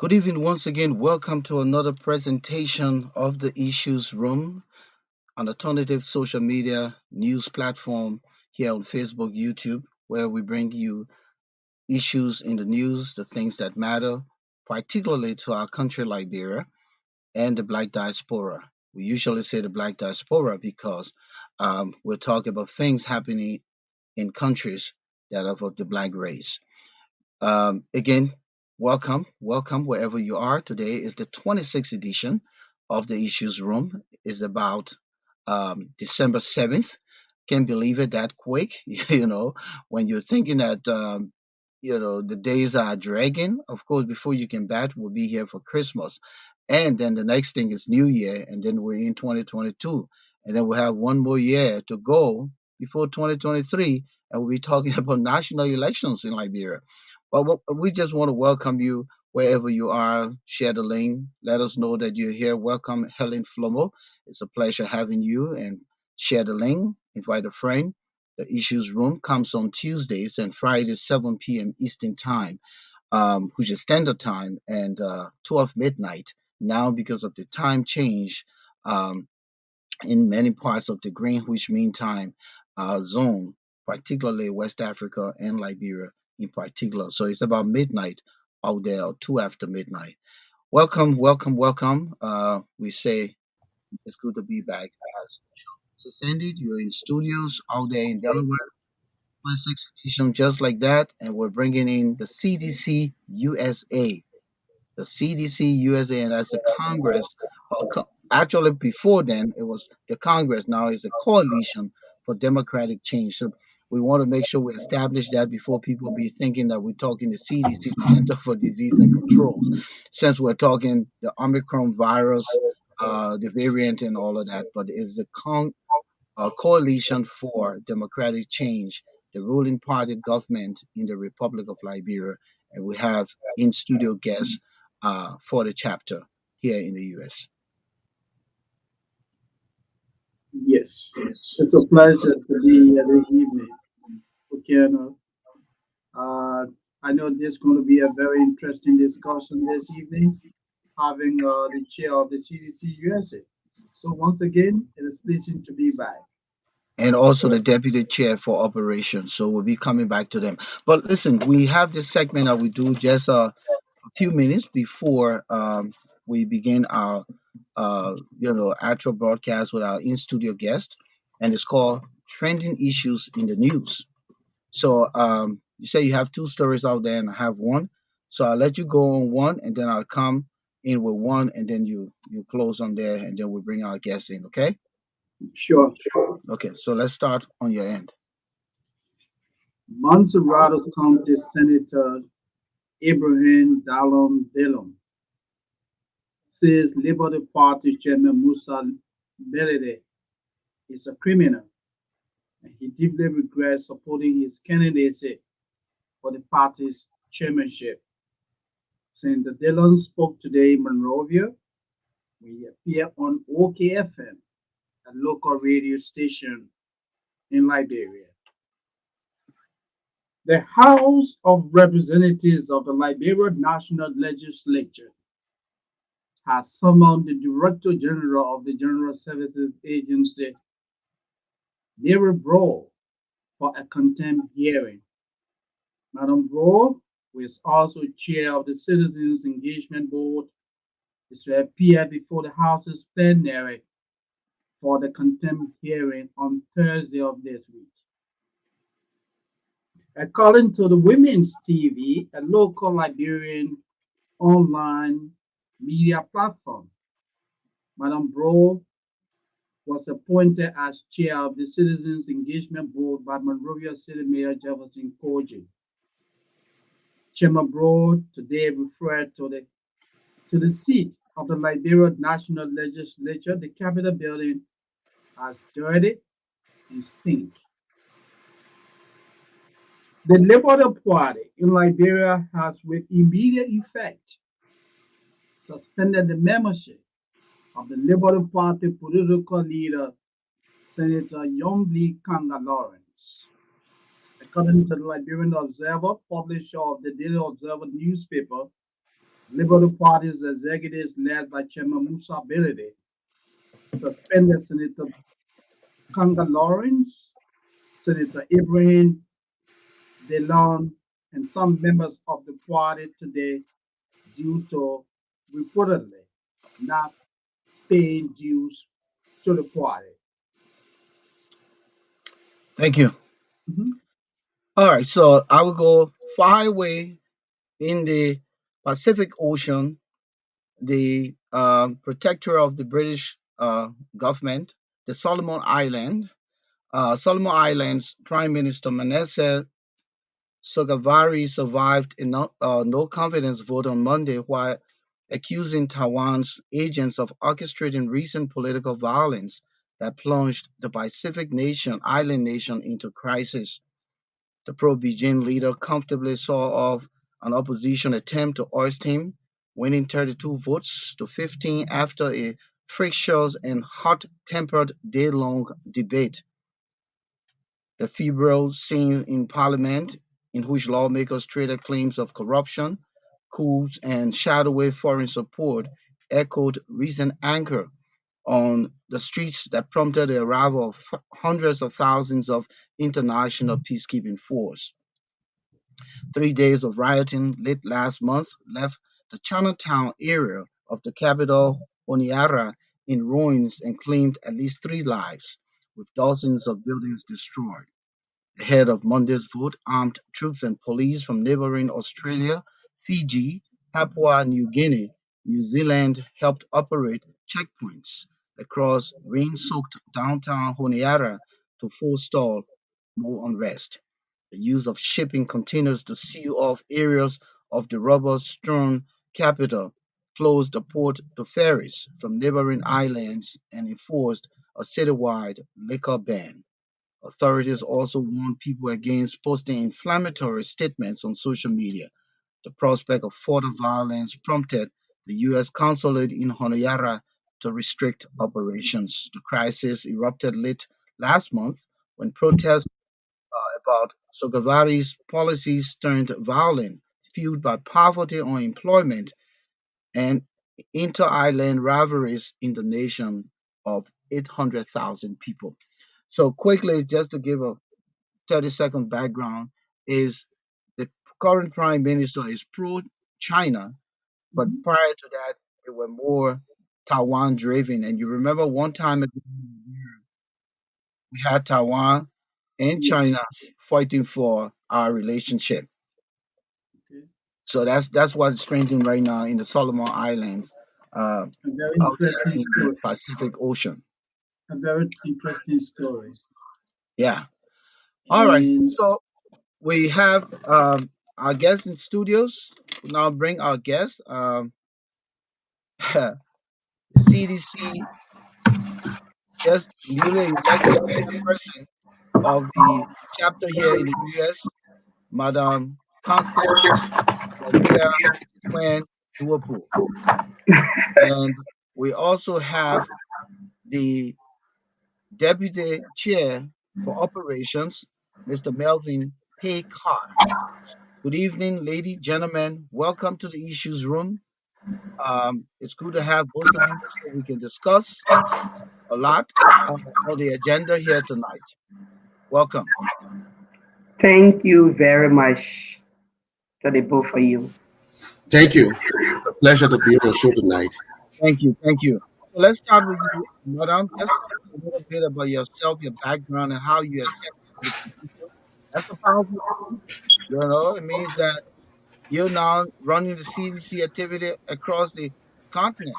Good evening once again. Welcome to another presentation of the Issues Room, an alternative social media news platform here on Facebook, YouTube, where we bring you issues in the news, the things that matter, particularly to our country, Liberia, and the Black diaspora. We usually say the Black diaspora because we're talking about things happening in countries that are of the Black race. Again, welcome wherever you are. Today is the 26th edition of the Issues Room. It's about December 7th. Can't believe it that quick. When you're thinking that, the days are dragging. Of course, before you can bat, we'll be here for Christmas. And then the next thing is New Year. And then we're in 2022. And then we'll have one more year to go before 2023. And we'll be talking about national elections in Liberia. But we just want to welcome you wherever you are. Share the link. Let us know that you're here. Welcome, Helen Flomo. It's a pleasure having you. And share the link. Invite a friend. The Issues Room comes on Tuesdays and Fridays, 7 p.m. Eastern Time, which is Standard Time, and 12 midnight. Now, because of the time change um, in many parts of the Greenwich Mean Time zone, particularly West Africa and Liberia in particular. So it's about midnight out there, or two after midnight. Welcome, welcome, welcome. We say it's good to be back as usual. So, Sandy, you're in studios out there in Delaware. 26 edition just like that, and we're bringing in the CDC USA, the CDC USA, and that's the Congress. Actually, before then, it was the Congress. Now it's the Coalition for Democratic Change. So we want to make sure we establish that before people be thinking that we're talking the CDC, the Center for Disease and Controls, since we're talking the Omicron virus, the variant, and all of that. But it's the Coalition for Democratic Change, the ruling party government in the Republic of Liberia, and we have in studio guests for the chapter here in the U.S. Yes, it's a pleasure to be here this evening. Volcano. Uh, I know there's going to be a very interesting discussion this evening, having the chair of the CDC USA. So once again, it is pleasing to be back. And also the deputy chair for operations. So we'll be coming back to them. But listen, we have this segment that we do just a few minutes before we begin our actual broadcast with our in studio guest, and it's called Trending Issues in the News. So you say you have two stories out there, and I have one. So I'll let you go on one, and then I'll come in with one, and then you close on there, and then we bring our guests in. Okay? Sure. Okay. So let's start on your end. Montserrat County Senator Abraham Dallon Dillon says Liberty Party Chairman Musa Belede is a criminal, and he deeply regrets supporting his candidacy for the party's chairmanship. Senator Dillon spoke today in Monrovia. We appear on OKFM, a local radio station in Liberia. The House of Representatives of the Liberia National Legislature has summoned the Director General of the General Services Agency, Mary Brawl, for a contempt hearing. Madam Brawl, who is also chair of the Citizens Engagement Board, is to appear before the House's plenary for the contempt hearing on Thursday of this week. According to the Women's TV, a local Liberian online media platform, Madam Brawl was appointed as chair of the Citizens Engagement Board by Monrovia City Mayor Jefferson Koji. Chairman Brawl today referred to the seat of the Liberia National Legislature, the Capitol building, as dirty and stink. The Liberty Party in Liberia has, with immediate effect, suspended the membership of the Liberty Party political leader, Senator Yombli Kanga Lawrence. According to the Liberian Observer, publisher of the Daily Observer newspaper, Liberal Party's executives led by Chairman Musa Bilede suspended Senator Kanga Lawrence, Senator Ibrahim DeLon, and some members of the party today due to reportedly not paying dues to the party. Thank you. Mhm. All right, so I will go far away in the Pacific Ocean, the protector of the British government, the Solomon Island. Solomon Islands Prime Minister Manasseh Sogavari survived a no confidence vote on Monday while accusing Taiwan's agents of orchestrating recent political violence that plunged the Pacific island nation into crisis. The pro-Beijing leader comfortably saw off an opposition attempt to oust him, winning 32 votes to 15 after a fractious and hot-tempered day-long debate. The febrile scene in Parliament, in which lawmakers traded claims of corruption, coups, and shadowy foreign support, echoed recent anger on the streets that prompted the arrival of hundreds of thousands of international peacekeeping force. 3 days of rioting late last month left the Chinatown area of the capital, Honiara, in ruins and claimed at least 3 lives, with dozens of buildings destroyed. Ahead of Monday's vote, armed troops and police from neighboring Australia, Fiji, Papua New Guinea, New Zealand helped operate checkpoints across rain soaked downtown Honiara to forestall more unrest. The use of shipping containers to seal off areas of the rubber strewn capital closed the port to ferries from neighboring islands and enforced a citywide liquor ban. Authorities also warn people against posting inflammatory statements on social media. The prospect of further violence prompted the U.S. consulate in Honiara to restrict operations. The crisis erupted late last month when protests about Sogavari's policies turned violent, fueled by poverty, unemployment, and inter-island rivalries in the nation of 800,000 people. So quickly, just to give a 30-second background, is the current prime minister is pro-China, but Mhm. prior to that, they were more Taiwan driven. And you remember one time ago, we had Taiwan and Yeah. China fighting for our relationship. Okay. So that's what's trending right now in the Solomon Islands, uh, A very out there interesting in the story. Pacific Ocean. A very interesting story. Yeah. All right. And So we have our guests in studios. We'll now bring our guests. The CDC just newly elected chairperson of the chapter here in the U.S., Madam Constance Swen-Duopu. And we also have the Deputy Chair for Operations, Mr. Melvin Payekar. Good evening, ladies, gentlemen. Welcome to the Issues Room. It's good to have both of you so we can discuss a lot on the agenda here tonight. Welcome. Thank you very much to the both of you. Thank you. It's a pleasure to be on your show tonight. Thank you. Thank you. So let's start with you, Madam. Just tell us a little bit about yourself, your background, and how you accepted the position. That's a powerful thing. It means that you're now running the CDC activity across the continent.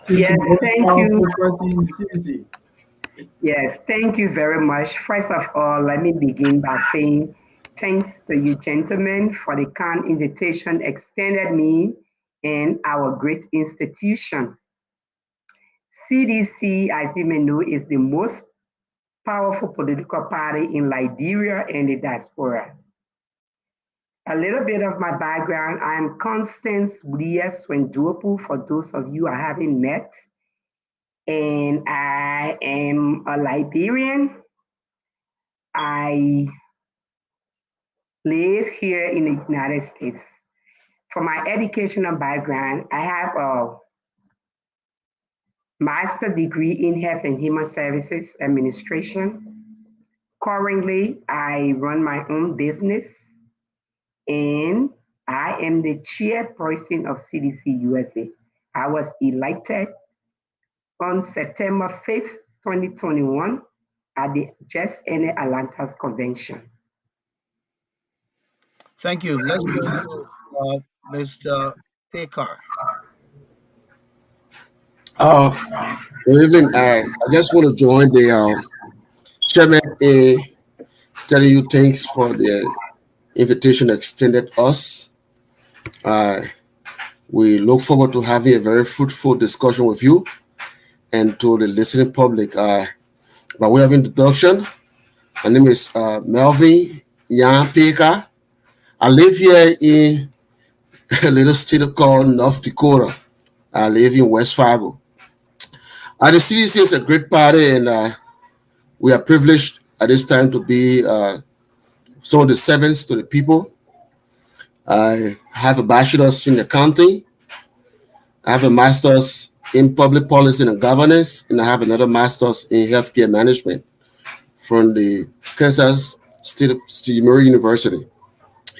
she's the Yes, most thank you. powerful person in the CDC. Yes, thank you very much. First of all, let me begin by saying thanks to you gentlemen for the kind invitation extended me and our great institution. CDC, as you may know, is the most powerful political party in Liberia and the diaspora. A little bit of my background, I'm Constance Swen-Duopu, for those of you I haven't met, and I am a Liberian. I live here in the United States. For my educational background, I have a master degree in Health and Human Services Administration. Currently, I run my own business and I am the chairperson of CDC USA. I was elected on September 5th, 2021 at the just ended Atlanta's convention. Thank you. Let's go to Mr. Payekar. Good evening. I just want to join the chairman in telling you thanks for the invitation extended us. Uh, we look forward to having a very fruitful discussion with you and to the listening public. By way of introduction, my name is Melvin Payekar. I live here in a little state called North Dakota. I live in West Fargo. The CDC is a great party, and we are privileged at this time to be some of the servants to the people. I have a bachelor's in accounting. I have a master's in public policy and governance, and I have another master's in healthcare management from the Kansas State University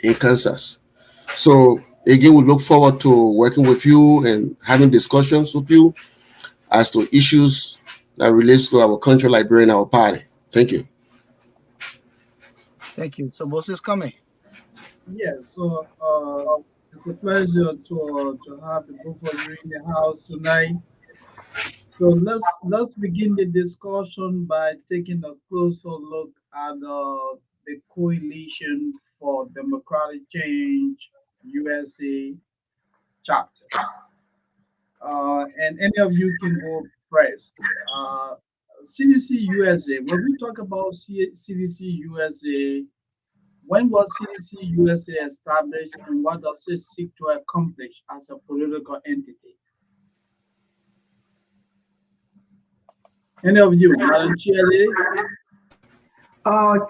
in Kansas. So again, we look forward to working with you and having discussions with you as to issues that relates to our country, Liberia, and our party. Thank you. Thank you. So Moses coming. Yeah, so it's a pleasure to have the both of you in the house tonight. So let's begin the discussion by taking a closer look at the Coalition for Democratic Change USA chapter. And any of you can go first. CDC USA. When we talk about CDC USA, when was CDC USA established and what does it seek to accomplish as a political entity? Any of you, Madam Chair?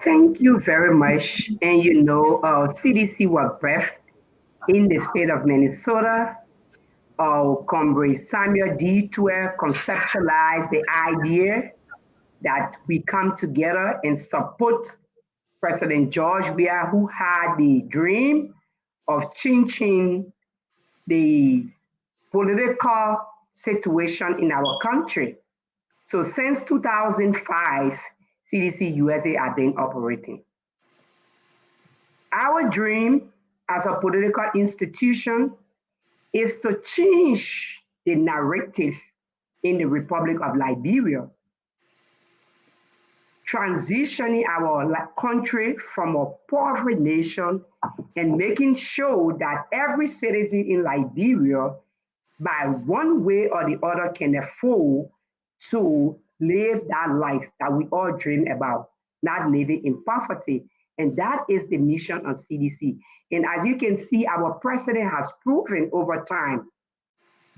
Thank you very much. And CDC was birthed in the state of Minnesota. Comrade Samuel D. Tuer conceptualized the idea that we come together and support President George Weah, who had the dream of changing the political situation in our country. So since 2005, CDC USA have been operating. Our dream as a political institution is to change the narrative in the Republic of Liberia, transitioning our country from a poor nation and making sure that every citizen in Liberia, by one way or the other, can afford to live that life that we all dream about, not living in poverty. And that is the mission of CDC. And as you can see, our president has proven over time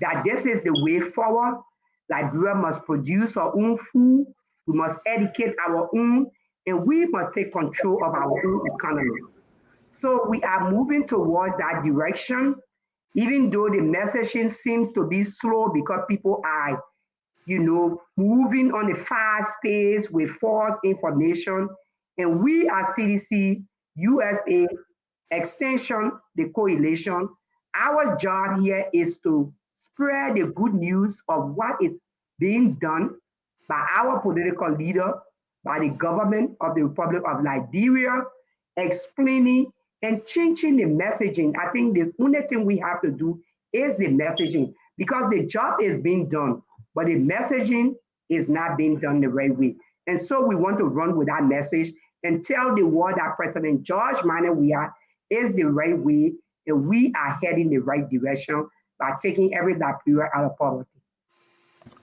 that this is the way forward. Liberia must produce our own food, we must educate our own, and we must take control of our own economy. So we are moving towards that direction, even though the messaging seems to be slow because people are, moving on a fast pace with false information. And we as CDC USA Extension, the coalition, our job here is to spread the good news of what is being done by our political leader, by the government of the Republic of Liberia, explaining and changing the messaging. I think the only thing we have to do is the messaging because the job is being done, but the messaging is not being done the right way. And so we want to run with that message and tell the world that President George Manuel Weah is the right way and we are heading the right direction by taking every Liberia out of poverty.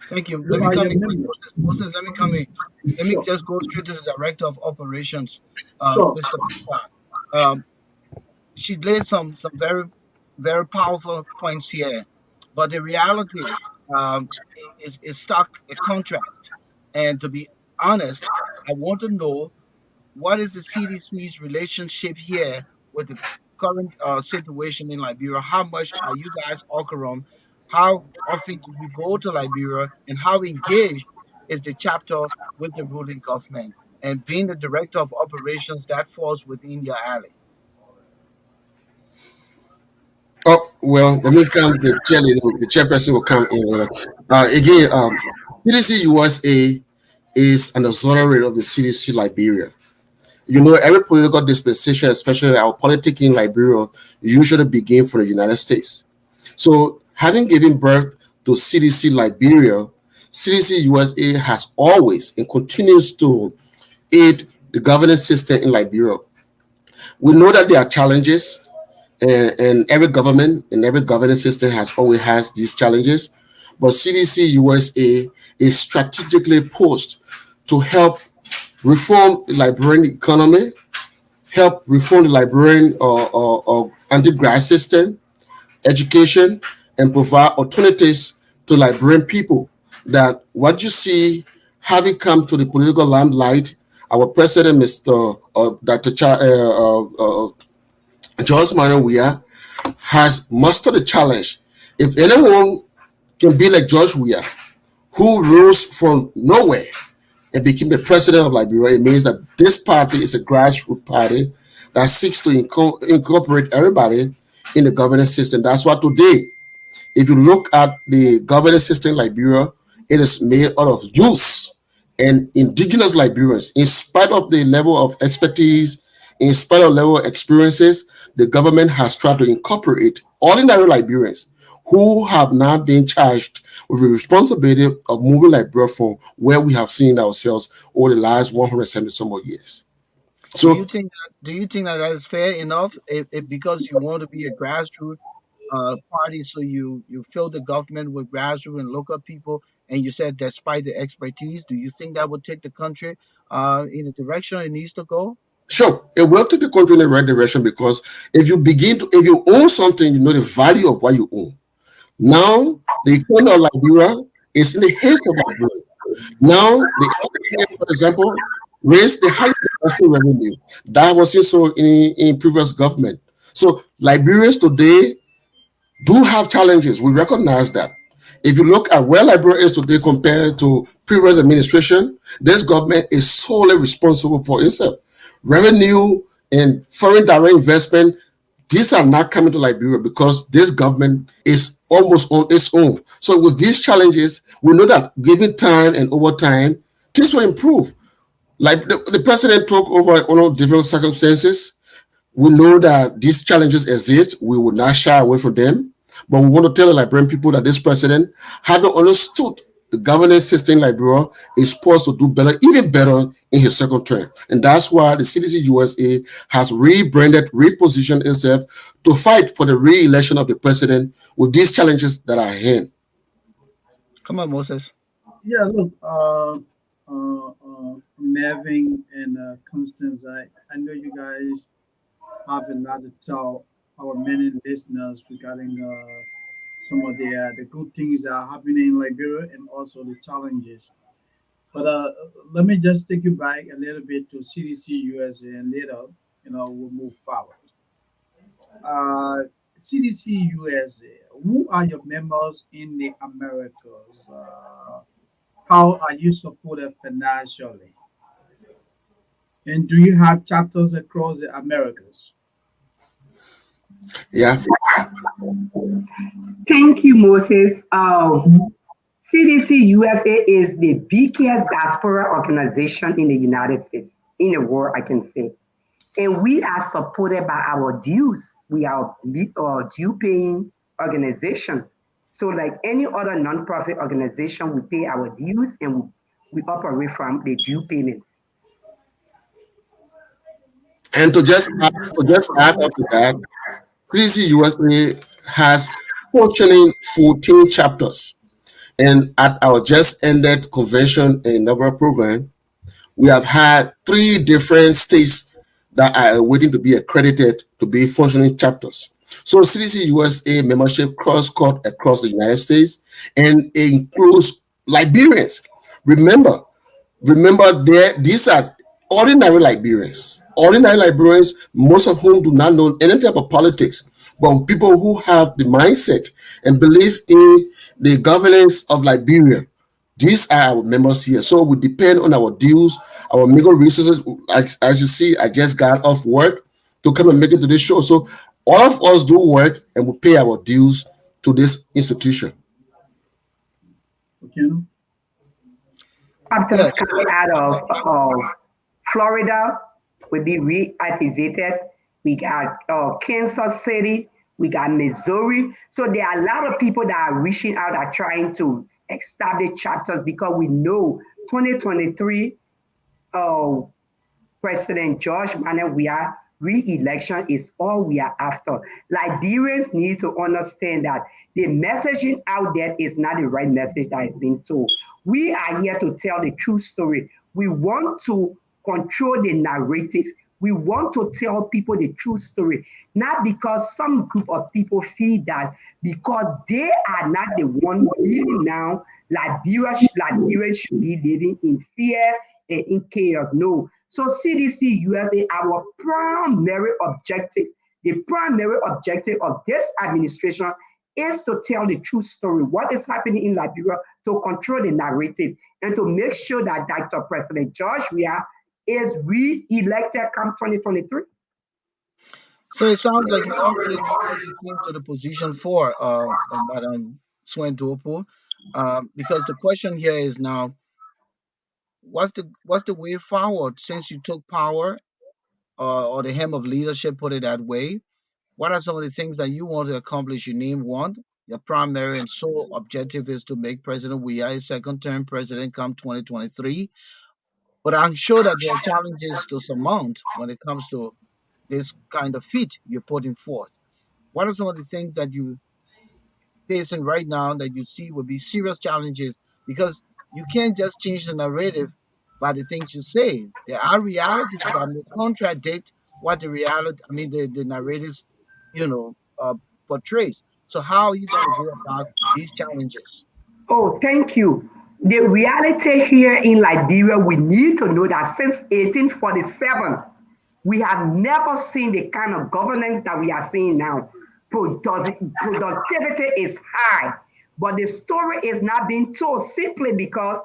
Thank you. Let me come in. Moses, let me come in. Let me just go straight to the Director of Operations, Mr. Payekar. She laid some very, very powerful points here, but the reality is stark a contrast. And to be honest, I want to know what is the CDC's relationship here with the current situation in Liberia, how much are you guys Okorom? How often do you go to Liberia, and how engaged is the chapter with the ruling government? And being the director of operations, that falls within your alley. Oh, well, let me come. The chairperson will come in. Again, CDC USA is an auxiliary of the CDC Liberia. You know, every political dispensation, especially our politics in Liberia, usually begin from the United States. So, having given birth to CDC Liberia, CDC USA has always and continues to aid the governance system in Liberia. We know that there are challenges, and every government and every governance system has always has these challenges. But CDC USA is strategically posed to help reform the Liberian economy, help reform the Liberian or undergrad system, education, and provide alternatives to Liberian people. That what you see having come to the political limelight, our president, Mr. Dr. George Manuel Weah, has mastered the challenge. If anyone can be like George Weah, who rose from nowhere and became the president of Liberia, it means that this party is a grassroots party that seeks to incorporate everybody in the governance system. That's why today, if you look at the governance system in Liberia, it is made out of youth and indigenous Liberians. In spite of the level of expertise, in spite of level of experiences, the government has tried to incorporate ordinary Liberians who have now been charged with the responsibility of moving Liberia from where we have seen ourselves over the last 170 some odd years. So, Do you think that is fair enough? If because you want to be a grassroots party, so you fill the government with grassroots and local people, and you said despite the expertise, do you think that would take the country in the direction it needs to go? sure, it will take the country in the right direction because if you own something, you know the value of what you own. Now, the economy of Liberia is in the hands of Liberia. Now, the government, for example, raised the highest national revenue. That wasn't so in previous government. So Liberians today do have challenges. We recognize that. If you look at where Liberia is today compared to previous administration, this government is solely responsible for itself. Revenue and foreign direct investment, these are not coming to Liberia because this government is almost on its own. So with these challenges, we know that given time and over time, this will improve. Like the president took over all different circumstances. We know that these challenges exist. We will not shy away from them. But we want to tell the Liberian people that this president, having understood the governance system in Liberia, is supposed to do better, even better in his second term. And that's why the CDC USA has rebranded, repositioned itself to fight for the re-election of the president with these challenges that are ahead. Come on, Moses. Yeah, look, Melvin and Constance, I know you guys have a lot to tell our many listeners regarding some of the good things that are happening in Liberia and also the challenges. But let me just take you back a little bit to CDC USA and later, we'll move forward. CDC USA, who are your members in the Americas? How are you supported financially? And do you have chapters across the Americas? Yeah. Thank you, Moses. CDC USA is the biggest diaspora organization in the United States, in the world, I can say. And we are supported by our dues. We are a due paying organization. So, like any other nonprofit organization, we pay our dues and we operate from the due payments. And to just add up to that, CDC USA has functioning 14 chapters. And at our just ended convention and inaugural program, we have had 3 different states that are waiting to be accredited to be functioning chapters. So CDC USA membership cross-cut across the United States and it includes Liberians. Remember, these are ordinary Liberians, most of whom do not know anything about politics, but people who have the mindset and believe in the governance of Liberia. These are our members here. So we depend on our dues, our legal resources. As you see, I just got off work to come and make it to this show. So all of us do work and we pay our dues to this institution. Volcano? Captains coming out of Florida will be reactivated. We got Kansas City, we got Missouri. So there are a lot of people that are reaching out, are trying to establish chapters because we know 2023 President George Manuel Weah re-election is all we are after. Liberians need to understand that the messaging out there is not the right message that is being told. We are here to tell the true story. We want to control the narrative. We want to tell people the true story, not because some group of people feel that because they are not the one leading now, Liberia should be living in fear and in chaos. No. So CDC-USA, our primary objective, the primary objective of this administration is to tell the true story, what is happening in Liberia, to control the narrative, and to make sure that Dr. President George Weah is re-elected come 2023. So it sounds like you already know what you came to the position for, Madam Swen-Duopu, because the question here is now, what's the way forward since you took power, or the hem of leadership, put it that way? What are some of the things that you want to accomplish? You name one. Your primary and sole objective is to make President Weah a second-term president come 2023. But I'm sure that there are challenges to surmount when it comes to this kind of feat you're putting forth. What are some of the things that you facing right now that you see will be serious challenges? Because you can't just change the narrative by the things you say. There are realities that may contradict what the reality, I mean, the narratives, you know, portrays. So how are you going to go about these challenges? Oh, thank you. The reality here in Liberia, we need to know that since 1847, we have never seen the kind of governance that we are seeing now. Productivity is high, but the story is not being told simply because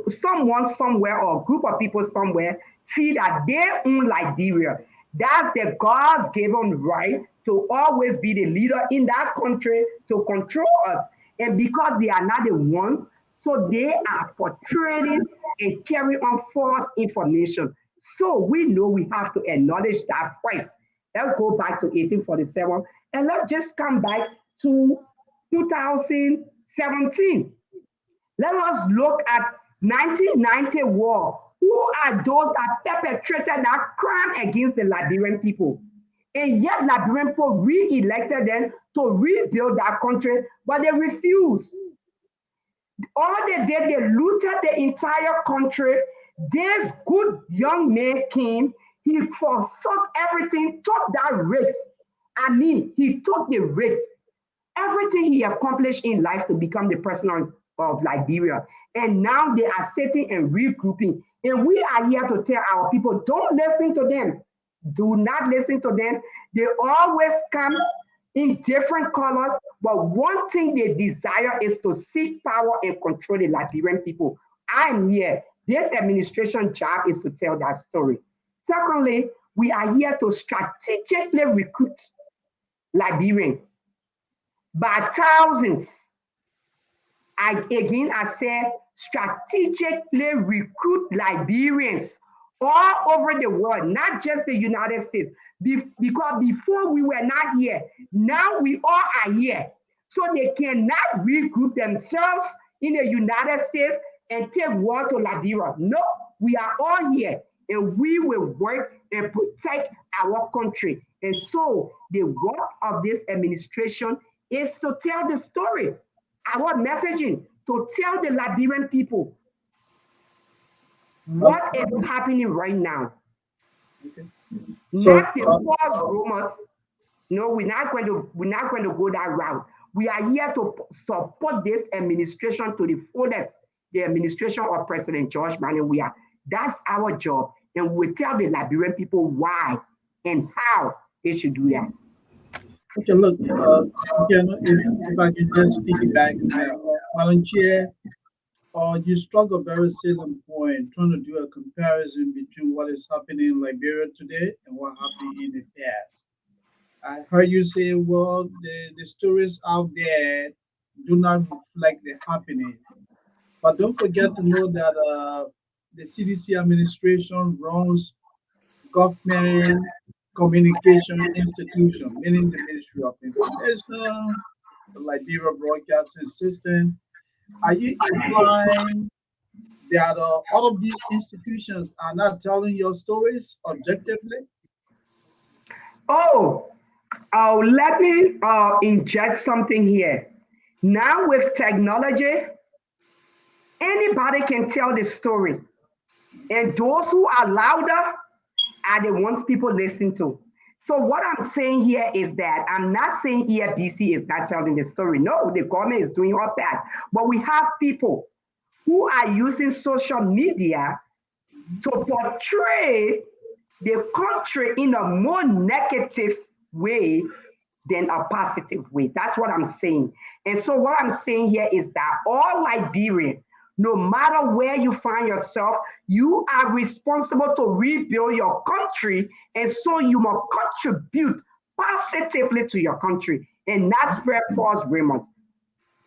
someone somewhere or a group of people somewhere feel that they own Liberia. That's the God's given right to always be the leader in that country to control us. And because they are not the ones, so they are portraying and carrying on false information. So we know we have to acknowledge that first. Let's go back to 1847 and let's just come back to 2017. Let us look at 1990 war. Who are those that perpetrated that crime against the Liberian people? And yet Liberian people re-elected them to rebuild that country, but they refused. All they did, they looted the entire country. This good young man came, he forsook everything, took that risk. I mean, he took the risk. Everything he accomplished in life to become the president of Liberia. And now they are sitting and regrouping. And we are here to tell our people, don't listen to them. Do not listen to them. They always come in different colors, but one thing they desire is to seek power and control the Liberian people. I'm here. This administration job is to tell that story. Secondly, we are here to strategically recruit Liberians by thousands. I said, strategically recruit Liberians all over the world, not just the United States. Because before we were not here, now we all are here. So they cannot regroup themselves in the United States and take war to Liberia. No, we are all here and we will work and protect our country. And so the work of this administration is to tell the story. Our messaging to tell the Liberian people what is happening right now. Okay. Not the false rumors. No, we're not going to go that route. We are here to support this administration to the fullest. The administration of President George Manuel Weah. That's our job. And we tell the Liberian people why and how they should do that. Okay, look, if I can just piggyback on that, Madam Chair, you struck a very salient point, trying to do a comparison between what is happening in Liberia today and what happened in the past. I heard you say, well, the stories out there do not reflect the happening. But don't forget to know that the CDC administration runs government communication institution, meaning the Ministry of Information, the Liberia Broadcasting System. Are you implying that all of these institutions are not telling your stories objectively? Let me inject something here. Now with technology, anybody can tell the story. And those who are louder are the ones people listen to. So what I'm saying here is that I'm not saying EFBC is not telling the story. No, the government is doing all that. But we have people who are using social media to portray the country in a more negative way than a positive way. That's what I'm saying. And so what I'm saying here is that all Liberians, no matter where you find yourself, you are responsible to rebuild your country. And so you must contribute positively to your country and not spread false rumors.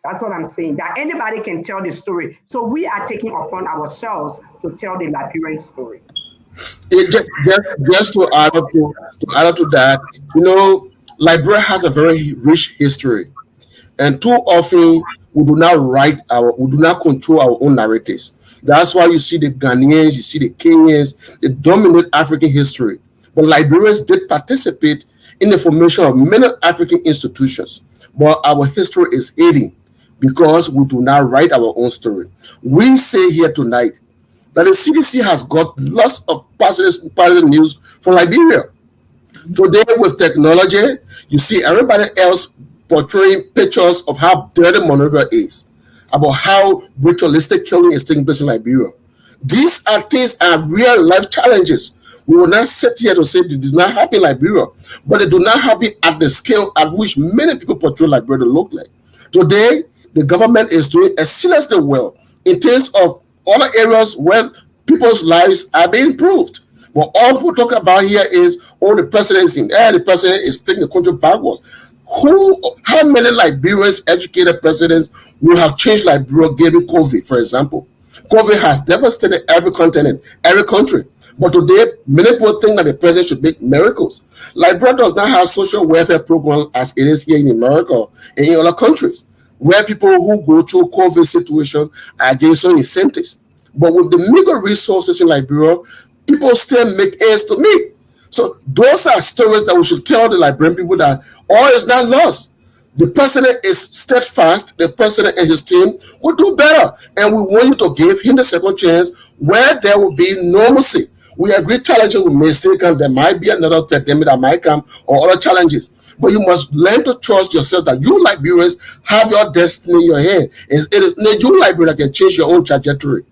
That's what I'm saying, that anybody can tell the story. So we are taking upon ourselves to tell the Liberian story. Just to add up to that, Liberia has a very rich history, and too often we do not control our own narratives. That's why you see the Ghanaians, you see the Kenyans, they dominate African history. But Liberians did participate in the formation of many African institutions. But our history is hidden because we do not write our own story. We say here tonight that the CDC has got lots of positive news from Liberia. Today, with technology, you see everybody else portraying pictures of how dirty Monrovia is, about how ritualistic killing is taking place in Liberia. These are real life challenges. We will not sit here to say they do not happen in Liberia, but they do not happen at the scale at which many people portray Liberia to look like. Today, the government is doing exceedingly well in terms of other areas where people's lives are being improved. But all people talk about here is, the president is in there, the president is taking the country backwards. How many Liberians, educated presidents, will have changed Liberia given COVID, for example? COVID has devastated every continent, every country. But today, many people think that the president should make miracles. Liberia does not have social welfare program as it is here in America and in other countries, where people who go through COVID situation are getting some incentives. But with the meager resources in Liberia, people still make ends to meet. So those are stories that we should tell the Liberian people, that all is not lost. The president is steadfast. The president and his team will do better. And we want you to give him the second chance where there will be normalcy. We agree challenges we may still come. There might be another pandemic that might come or other challenges. But you must learn to trust yourself that you Liberians have your destiny in your hand. It is you Liberians that can change your own trajectory.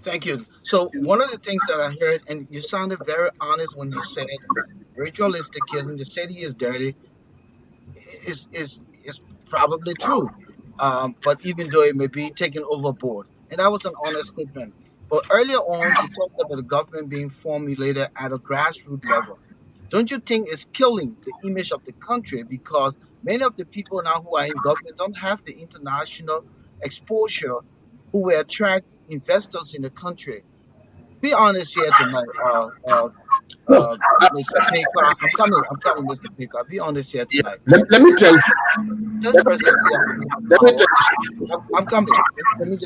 Thank you. So one of the things that I heard, and you sounded very honest when you said ritualistic killing, the city is dirty, is probably true. But even though it may be taken overboard, and that was an honest statement. But earlier on, you talked about the government being formulated at a grassroots level. Don't you think it's killing the image of the country, because many of the people now who are in government don't have the international exposure who will attract investors in the country? Be honest here tonight, Mr. Payekar. I'm coming, Mr. Payekar. Be honest here tonight. Let me tell you. Just President, Let me tell you. I'm coming. Let me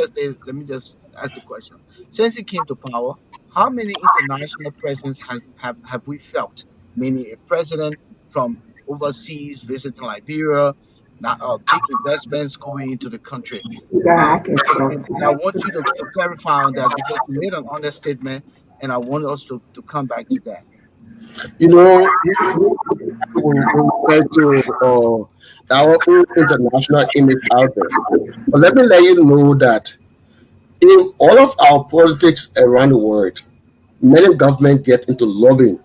just ask the question. Since he came to power, how many international presence have we felt? Meaning a president from overseas visiting Liberia, big investments going into the country. And I want you to clarify on that, because you made an honest statement, and I want us to come back to that. We'll to our own international image out there. But let me let you know that In all of our politics around the world, many governments get into lobbying.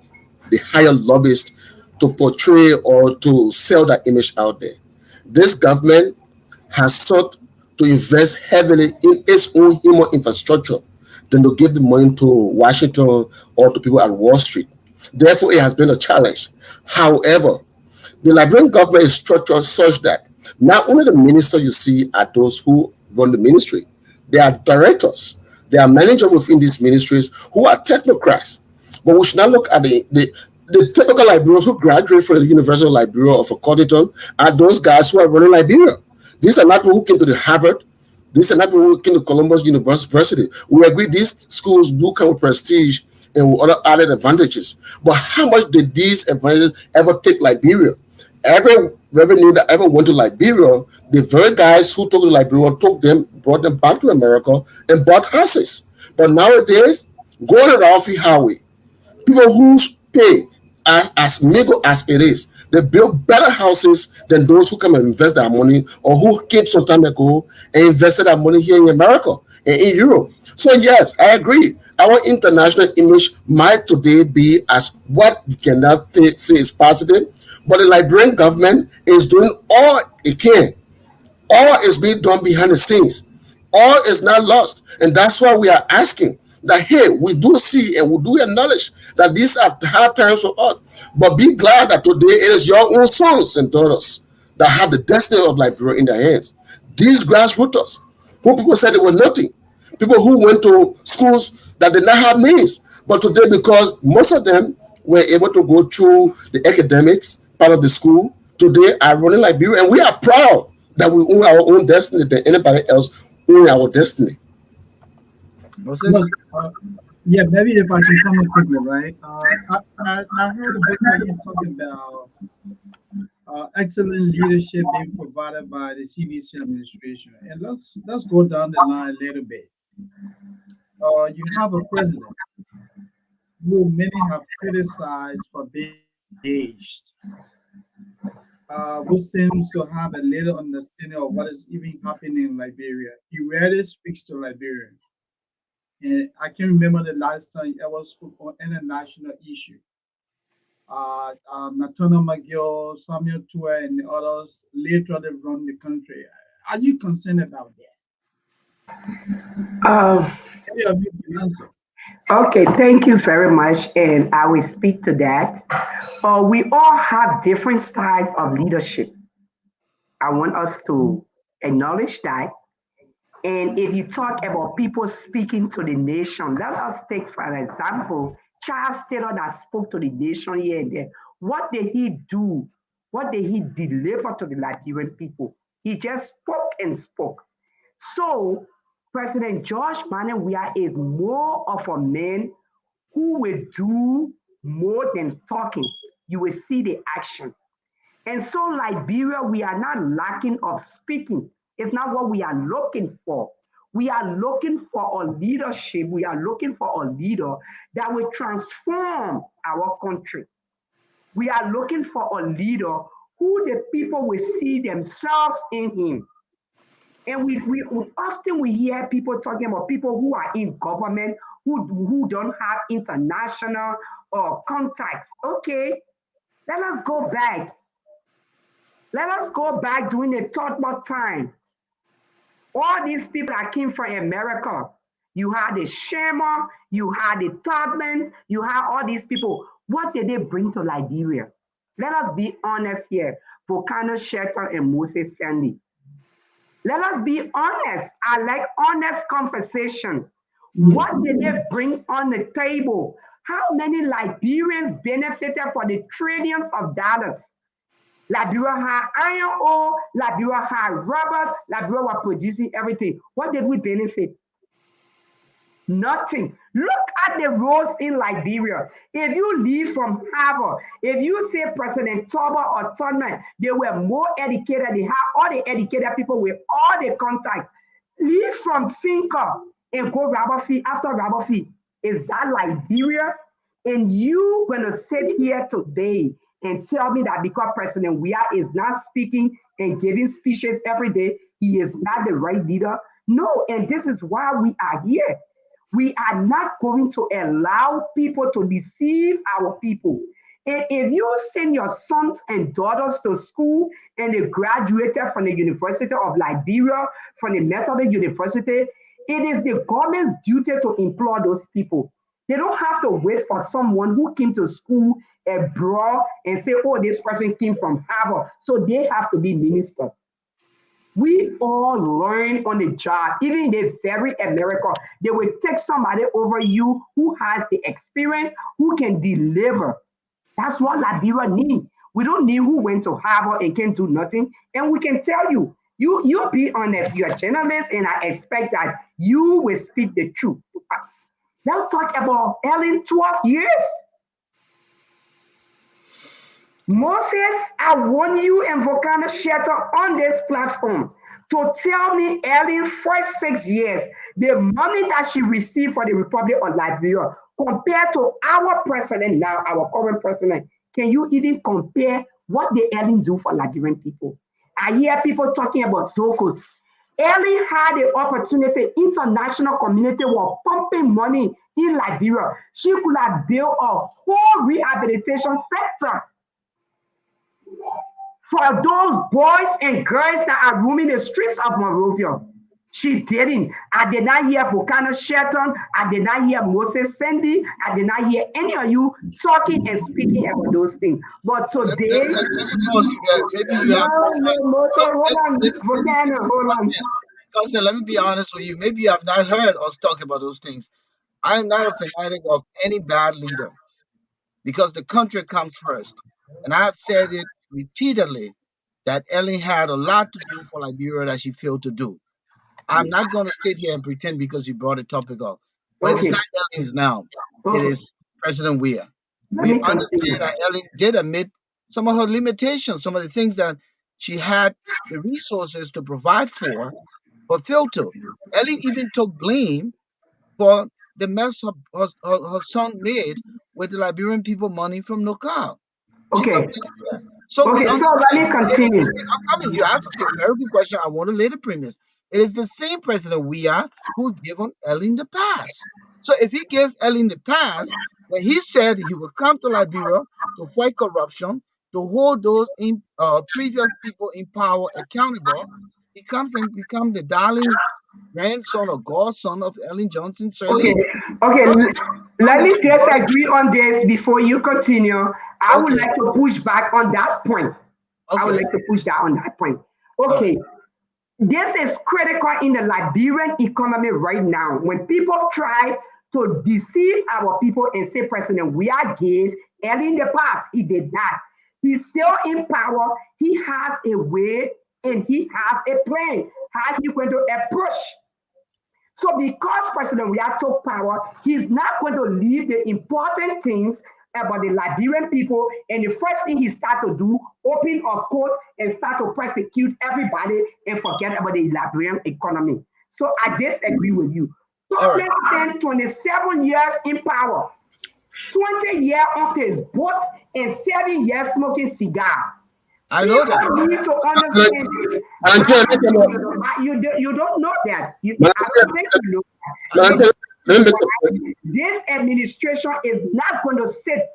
They hire lobbyists to portray or to sell that image out there. This government has sought to invest heavily in its own human infrastructure than to give the money to Washington or to people at Wall Street. Therefore, it has been a challenge. However, the Liberian government is structured such that not only the ministers you see are those who run the ministry, they are directors, they are managers within these ministries who are technocrats. But we should not look at the technical Liberians who graduate from the University of Liberia or from Cottington are those guys who are running Liberia. These are not people who came to the Harvard. These are not people who came to Columbus University. We agree these schools do come with prestige and with other added advantages. But how much did these advantages ever take Liberia? Every revenue that ever went to Liberia, the very guys who took Liberia took them, brought them back to America and bought houses. But nowadays, go on the Ralphie Highway, people who pay as meager as it is, they build better houses than those who come and invest their money or who came some time ago and invested their money here in America and in Europe. So yes, I agree. Our international image might today be as what you cannot say is positive, but the Liberian government is doing all it can. All is being done behind the scenes. All is not lost. And that's why we are asking that, hey, we do see and we do acknowledge that these are hard times for us. But be glad that today it is your own sons and daughters that have the destiny of Liberia in their hands. These grassrooters, who people said they were nothing, people who went to schools that did not have names. But today, because most of them were able to go through the academics part of the school, today are running Liberia, and we are proud that we own our own destiny than anybody else own our destiny. Moses, Look, yeah, maybe if I can comment quickly, right? I heard a bit of you talking about excellent leadership being provided by the CDC administration, and let's go down the line a little bit. You have a president who many have criticized for being engaged, who seems to have a little understanding of what is even happening in Liberia. He rarely speaks to Liberians. And I can remember the last time I was spoke on international issue. Natana McGill, Samuel Tua, and the others literally run the country. Are you concerned about that? Um, Any of you can answer. okay, thank you very much, and I will speak to that. We all have different styles of leadership. I want us to acknowledge that. And if you talk about people speaking to the nation, let us take for an example Charles Taylor that spoke to the nation here and there. What did he do? What did he deliver to the Liberian people? He just spoke and spoke. So President George Manawia is more of a man who will do more than talking. You will see the action. And so Liberia, we are not lacking of speaking. It's not what we are looking for. We are looking for a leadership. We are looking for a leader that will transform our country. We are looking for a leader who the people will see themselves in him. And we often we hear people talking about people who are in government who don't have international contacts. Okay, let us go back. Let us go back during the Tottenham time. All these people that came from America, you had the Sherman, you had the Todmans, you had all these people. What did they bring to Liberia? Let us be honest here. Volcano, Shelton, and Moses Sandy. Let us be honest. I like honest conversation. What did they bring on the table? How many Liberians benefited for the trillions of dollars? Liberia had iron ore, Liberia had rubber, Liberia was producing everything. What did we benefit? Nothing. Look at the roads in Liberia. If you leave from Harvard, if you say President Toba or Tubman, they were more educated, they had all the educated people with all the contacts. Leave from Sinker and go Rabafi after Rabafi. Is that Liberia? And you gonna sit here today and tell me that because President Weah is not speaking and giving speeches every day, he is not the right leader. No, and this is why we are here. We are not going to allow people to deceive our people. And if you send your sons and daughters to school and they graduated from the University of Liberia, from the Methodist University, it is the government's duty to employ those people. They don't have to wait for someone who came to school abroad and say, oh, this person came from Harvard, so they have to be ministers. We all learn on the job. Even in the very America, they will take somebody over you who has the experience, who can deliver. That's what Liberia need. We don't need who went to Harvard and can do nothing. And we can tell you, you be honest. You're a journalist, and I expect that you will speak the truth. Now talk about Ellen, 12 years. Moses, I want you and Volcano Shelton on this platform to tell me Ellen's first 6 years, the money that she received for the Republic of Liberia compared to our president now, our current president. Can you even compare what did Ellen do for Liberian people? I hear people talking about Zocos. Ellen had the opportunity, international community was pumping money in Liberia. She could have built a whole rehabilitation sector for those boys and girls that are roaming the streets of Monrovia. She didn't. I did not hear Volcano Shelton. I did not hear Moses Sandy. I did not hear any of you talking and speaking about those things. But today, Constance, let me be honest with you. Maybe you have not heard us talk about those things. I'm not a fanatic of any bad leader because the country comes first. And I have said it repeatedly that Ellen had a lot to do for Liberia that she failed to do. I'm not going to sit here and pretend because you brought the topic up. But it is not Ellen's now. It is President Weah. We understand that Ellen did admit some of her limitations, some of the things that she had the resources to provide for, but failed to. Ellen even took blame for the mess her son made with the Liberian people money from Nokal. She took blame for that. So we so let me continue. I'm coming. You asked a very good question. I want to lay the premise. It is the same President Weah who's given Ellen the pass. So if he gives Ellen the pass, when he said he will come to Liberia to fight corruption, to hold those previous people in power accountable, he comes and becomes the darling grandson or godson of Ellen Johnson Sirleaf. Let me just agree on this before you continue. I would like to push back on that point. I would like to push that on that point. This is critical in the Liberian economy right now. When people try to deceive our people and say President Weah gave, early in the past, he did not. He's still in power. He has a way and he has a plan. How he's going to approach. So because President Weah took power, he's not going to leave the important things about the Liberian people. And the first thing he start to do, open a court and start to persecute everybody and forget about the Liberian economy. So I disagree with you. So let's spend 27 years in power, 20 years on his boat, and 7 years smoking cigar. I know that. You need to understand. You don't know that. I don't think you know that. This administration is not going to sit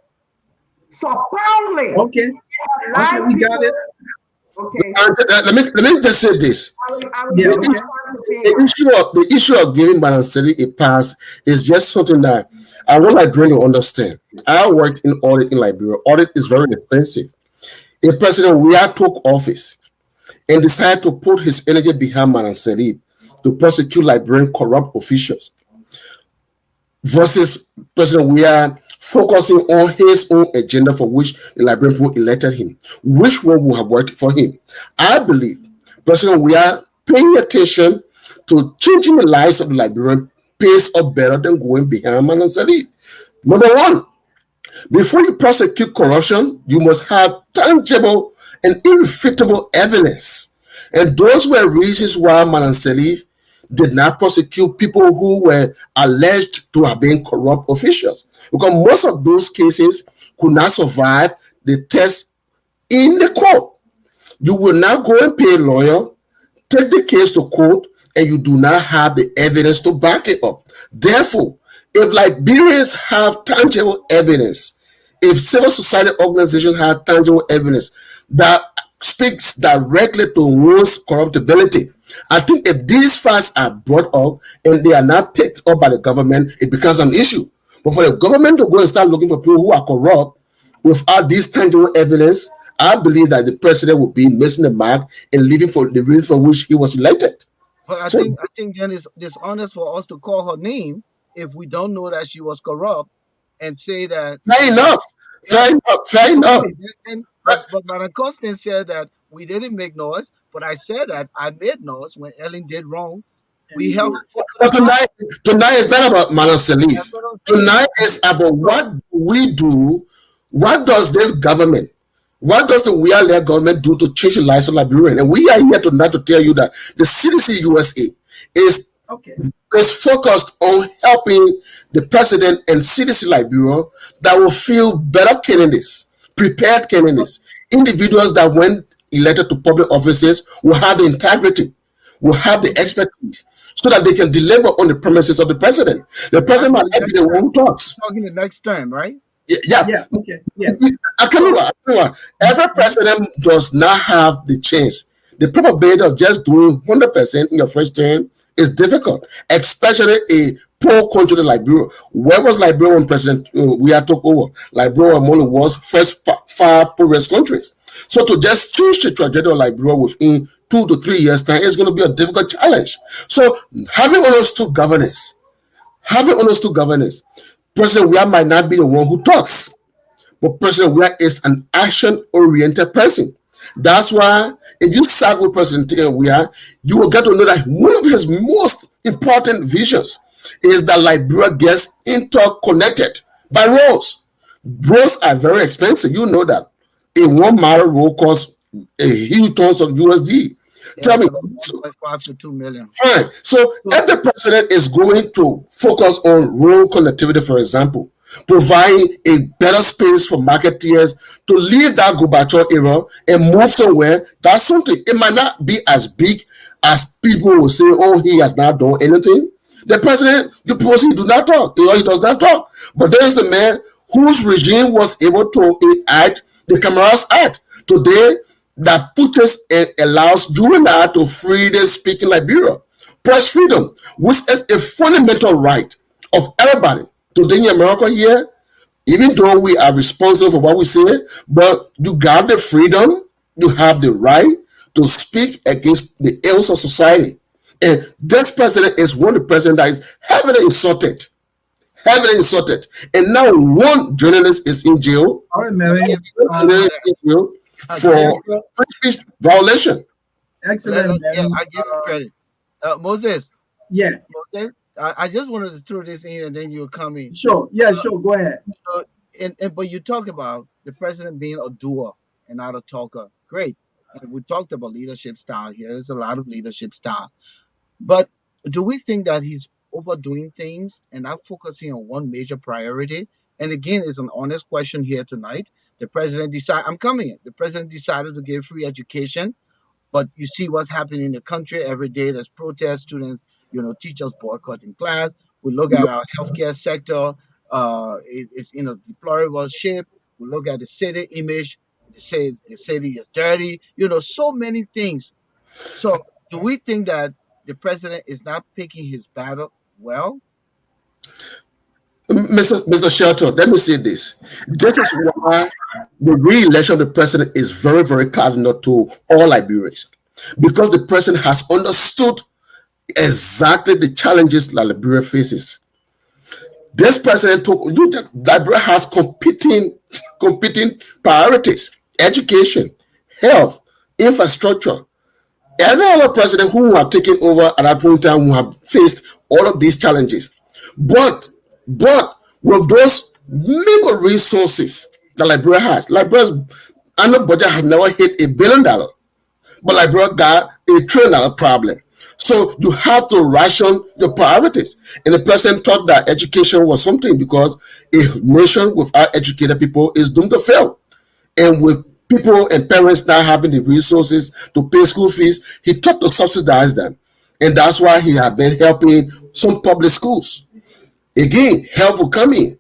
so proudly. We got it. Let me just say this. The issue of giving Balanceri a pass is just something that I want Liberians to understand. I worked in audit in Liberia. Audit is very expensive. A president Weah took office and decided to put his energy behind Balanceri to prosecute Liberian corrupt officials versus President Weah focusing on his own agenda for which the Liberian people elected him. Which one would have worked for him? I believe President Weah paying attention to changing the lives of the Liberian pays up better than going behind Balanceri. Number one, before you prosecute corruption, you must have tangible and irrefutable evidence. And those were reasons why Balanceri did not prosecute people who were alleged to have been corrupt officials. Because most of those cases could not survive the test in the court. You will not go and pay a lawyer take the case to court and you do not have the evidence to back it up. Therefore, if Liberians have tangible evidence, if civil society organizations have tangible evidence that speaks directly to one's corruptibility, I think if these facts are brought up and they are not picked up by the government, it becomes an issue. But for the government to go and start looking for people who are corrupt without this tangible evidence, I believe that the president will be missing the mark and leaving for the reason for which he was elected. But So I think then it's dishonest for us to call her name if we don't know that she was corrupt and say that fair she, enough, yeah. fair enough. Okay, but Madam Constance said that we didn't make noise, but I said that I made noise when Ellen did wrong. We held her foot to But the fire. tonight is not about Madam That's Salif. what I'm saying. Tonight is about So what we do. What does this government, what does the real government do to change the lives of Liberians? And we are here tonight to tell you that the CDC-USA is Okay. focused on helping the president and CDC Liberia that will feel better candidates, prepared candidates, individuals that when elected to public offices will have the integrity, will have the expertise, so that they can deliver on the promises of the president. The that's president for might the not be next the term. one who talks. Talking the next term, right? Yeah. Yeah. Okay. Yeah. I tell you So what, every president does not have the chance. The probability of just doing 100% in your first term is difficult, especially a poor country like Liberia. Where was Liberia when President we had took over? Liberia was one of the world's first far poorest countries. So to just change the trajectory of Liberia within 2 to 3 years' time is going to be a difficult challenge. So having understood governance, President Weah might not be the one who talks, but President Weah is an action-oriented person. That's why if you sat with President Weah, you will get to know that one of his most important visions is that Liberia gets interconnected by roads. Roads are very expensive. You know that. A 1 mile road costs a huge tons of USD. yeah, Tell it's me, about 1.5 to 2 million. fine. So So if the president is going to focus on rural connectivity, for example, providing a better space for marketeers to leave that Gorbachev era and move somewhere, that's something. It might not be as big as people will say, oh, he has not done anything. The president, you people say he do not talk, he does not talk. But there is a man whose regime was able to enact the Cameras Act today that puts and allows you and I to freely speak in Liberia. Press freedom, which is a fundamental right of everybody. Today in America here, even though we are responsible for what we say, but you got the freedom, you have the right to speak against the ills of society. And this president is one of the presidents that is heavily insulted. And now one journalist is in jail, All right, I Mary. give you credit for that. for free speech violation. Excellent, Yeah, Mary. I give you credit. Moses, Yeah. Moses, I just wanted to throw this in and then you'll come in. Sure. Yeah. Sure. Go ahead. But you talk about the president being a doer and not a talker. Great. And we talked about leadership style here. There's a lot of leadership style. But do we think that he's overdoing things and not focusing on one major priority? And again, it's an honest question here tonight. The president decided, I'm coming in. The president decided to give free education, but you see what's happening in the country every day. There's protests, students, teachers boycotting class. We look at our healthcare sector. It's in a deplorable shape. We look at the city image. They say the city is dirty. So many things. So do we think that the president is not picking his battle well? Mr. Shelton, let me say this. This is why the re-election of the president is very, very cardinal to all Liberians. Because the president has understood exactly the challenges that Liberia faces. This president Liberia has competing priorities: education, health, infrastructure. Every other president who have taken over at that point in time who have faced all of these challenges. But with those mega resources that Liberia has, Liberia's annual budget has never hit $1 billion. But Liberia got $1 trillion problem. So you have to ration your priorities. And the president thought that education was something because a nation without educated people is doomed to fail. And with people and parents not having the resources to pay school fees, he thought to subsidize them. And that's why he has been helping some public schools. Again, help will come in.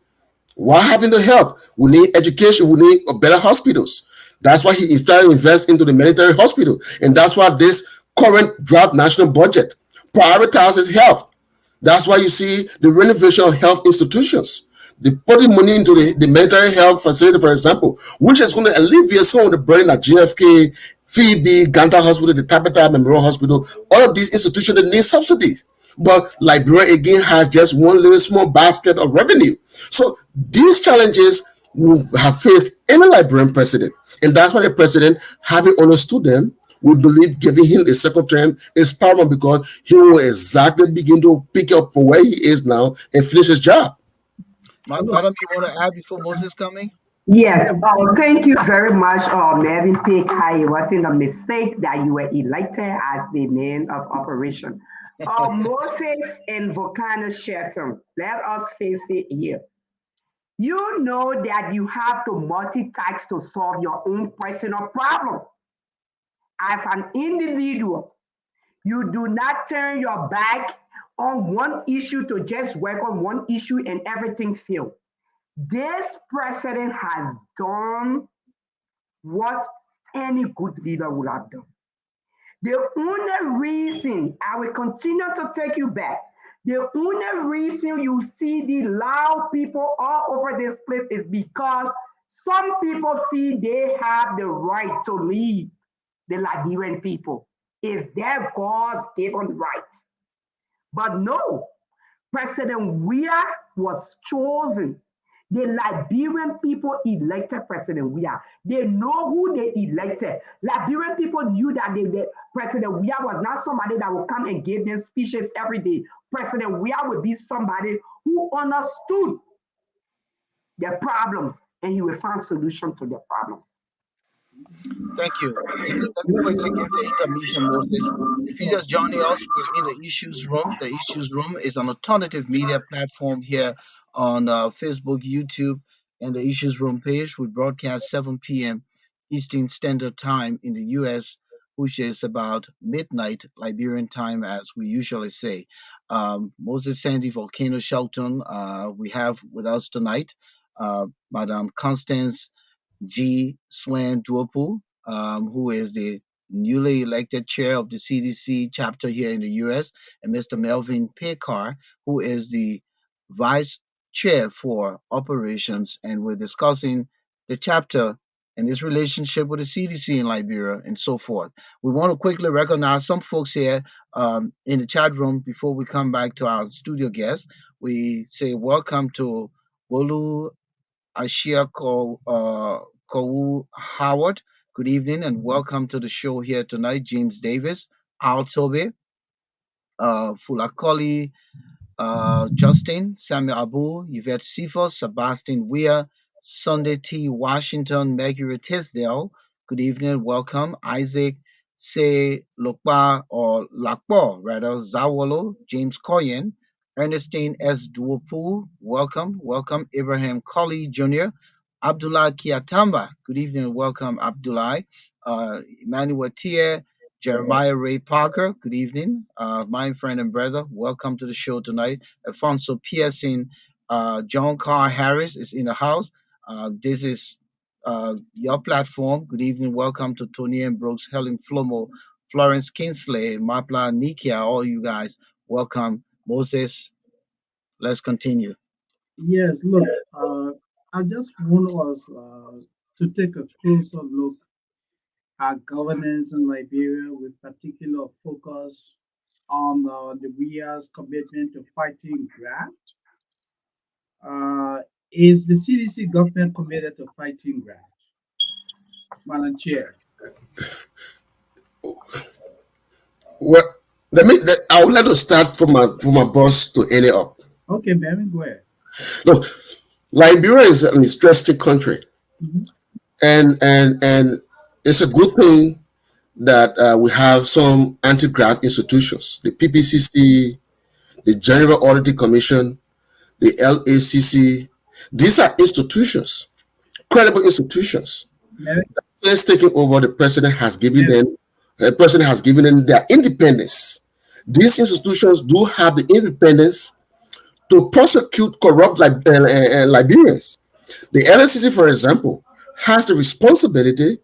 Why having the help? We need education, we need better hospitals. That's why he is trying to invest into the military hospital. And that's why this current draft national budget prioritizes health. That's why you see the renovation of health institutions. They putting money into the military health facility, for example, which is going to alleviate some of the burden at GFK, Phoebe, Ganta Hospital, the Tabitha Memorial Hospital. All of these institutions that need subsidies. But Liberia again has just one little small basket of revenue. So these challenges will have faced any Liberian president. And that's why the president, having understood them, we believe giving him a second term is paramount because he will exactly begin to pick up from where he is now and finish his job. Madam, you want to add before Moses coming? Yes, thank you very much, Melvin Payekar. It wasn't a mistake that you were elected as the man of operation. Moses and Volcano Shelton, let us face it here. You know that you have to multitask to solve your own personal problem. As an individual, you do not turn your back on one issue to just work on one issue and everything fail. This president has done what any good leader would have done. The only reason, I will continue to take you back, the only reason you see the loud people all over this place is because some people feel they have the right to lead the Liberian people. It's their God's given right. But no, President Weah was chosen. The Liberian people elected President Weah. They know who they elected. Liberian people knew that President Weah was not somebody that would come and give them speeches every day. President Weah would be somebody who understood their problems and he will find solutions to their problems. Thank you. Let me quickly give the intermission, Moses. If you just joining us, we're in the Issues Room. The Issues Room is an alternative media platform here on Facebook, YouTube, and the Issues Room page. We broadcast 7 p.m. Eastern Standard Time in the U.S., which is about midnight Liberian time, as we usually say. Moses Sandy, Volcano, Shelton, we have with us tonight Madam Constance Swen-Duopu, who is the newly elected chair of the CDC chapter here in the US, and Mr. Melvin Payekar, who is the vice chair for operations. And we're discussing the chapter and its relationship with the CDC in Liberia and so forth. We want to quickly recognize some folks here in the chat room before we come back to our studio guests. We say welcome to Bolu Ashia Kowu Howard. Good evening and welcome to the show here tonight. James Davis, Al Tobe, Fulakoli, Justin, Samuel Abu, Yvette Sifos, Sebastian Weir, Sunday T. Washington, Mercury Tisdale. Good evening, welcome. Isaac Se Lokpa or Lakpo, rather, Zawolo, James Koyen, Ernestine S. Duopu, welcome. Welcome. Ibrahim Colley Jr., Abdullah Kiatamba, good evening and welcome, Abdullah. Emmanuel Tier, Jeremiah Ray Parker, good evening. My friend and brother, welcome to the show tonight. Alfonso Pearson, John Carr Harris is in the house. This is your platform. Good evening, welcome to Tony and Brooks, Helen Flomo, Florence Kinsley, Mapla Nikia, all you guys, welcome. Moses, let's continue. Yes, look, I just want us to take a closer look at governance in Liberia with particular focus on the WIA's commitment to fighting graft. Is the CDC government committed to fighting graft? Madam Chair. Well, I would like to start from my boss to end it up. Okay, Mary, go ahead. Look, Liberia is an interesting country, and it's a good thing that we have some anti-graft institutions, the PPCC, the General Auditing Commission, the LACC. These are institutions, credible institutions. Mary, since taking over, the president has given them their independence. These institutions do have the independence to prosecute corrupt Liberians. The LSCC, for example, has the responsibility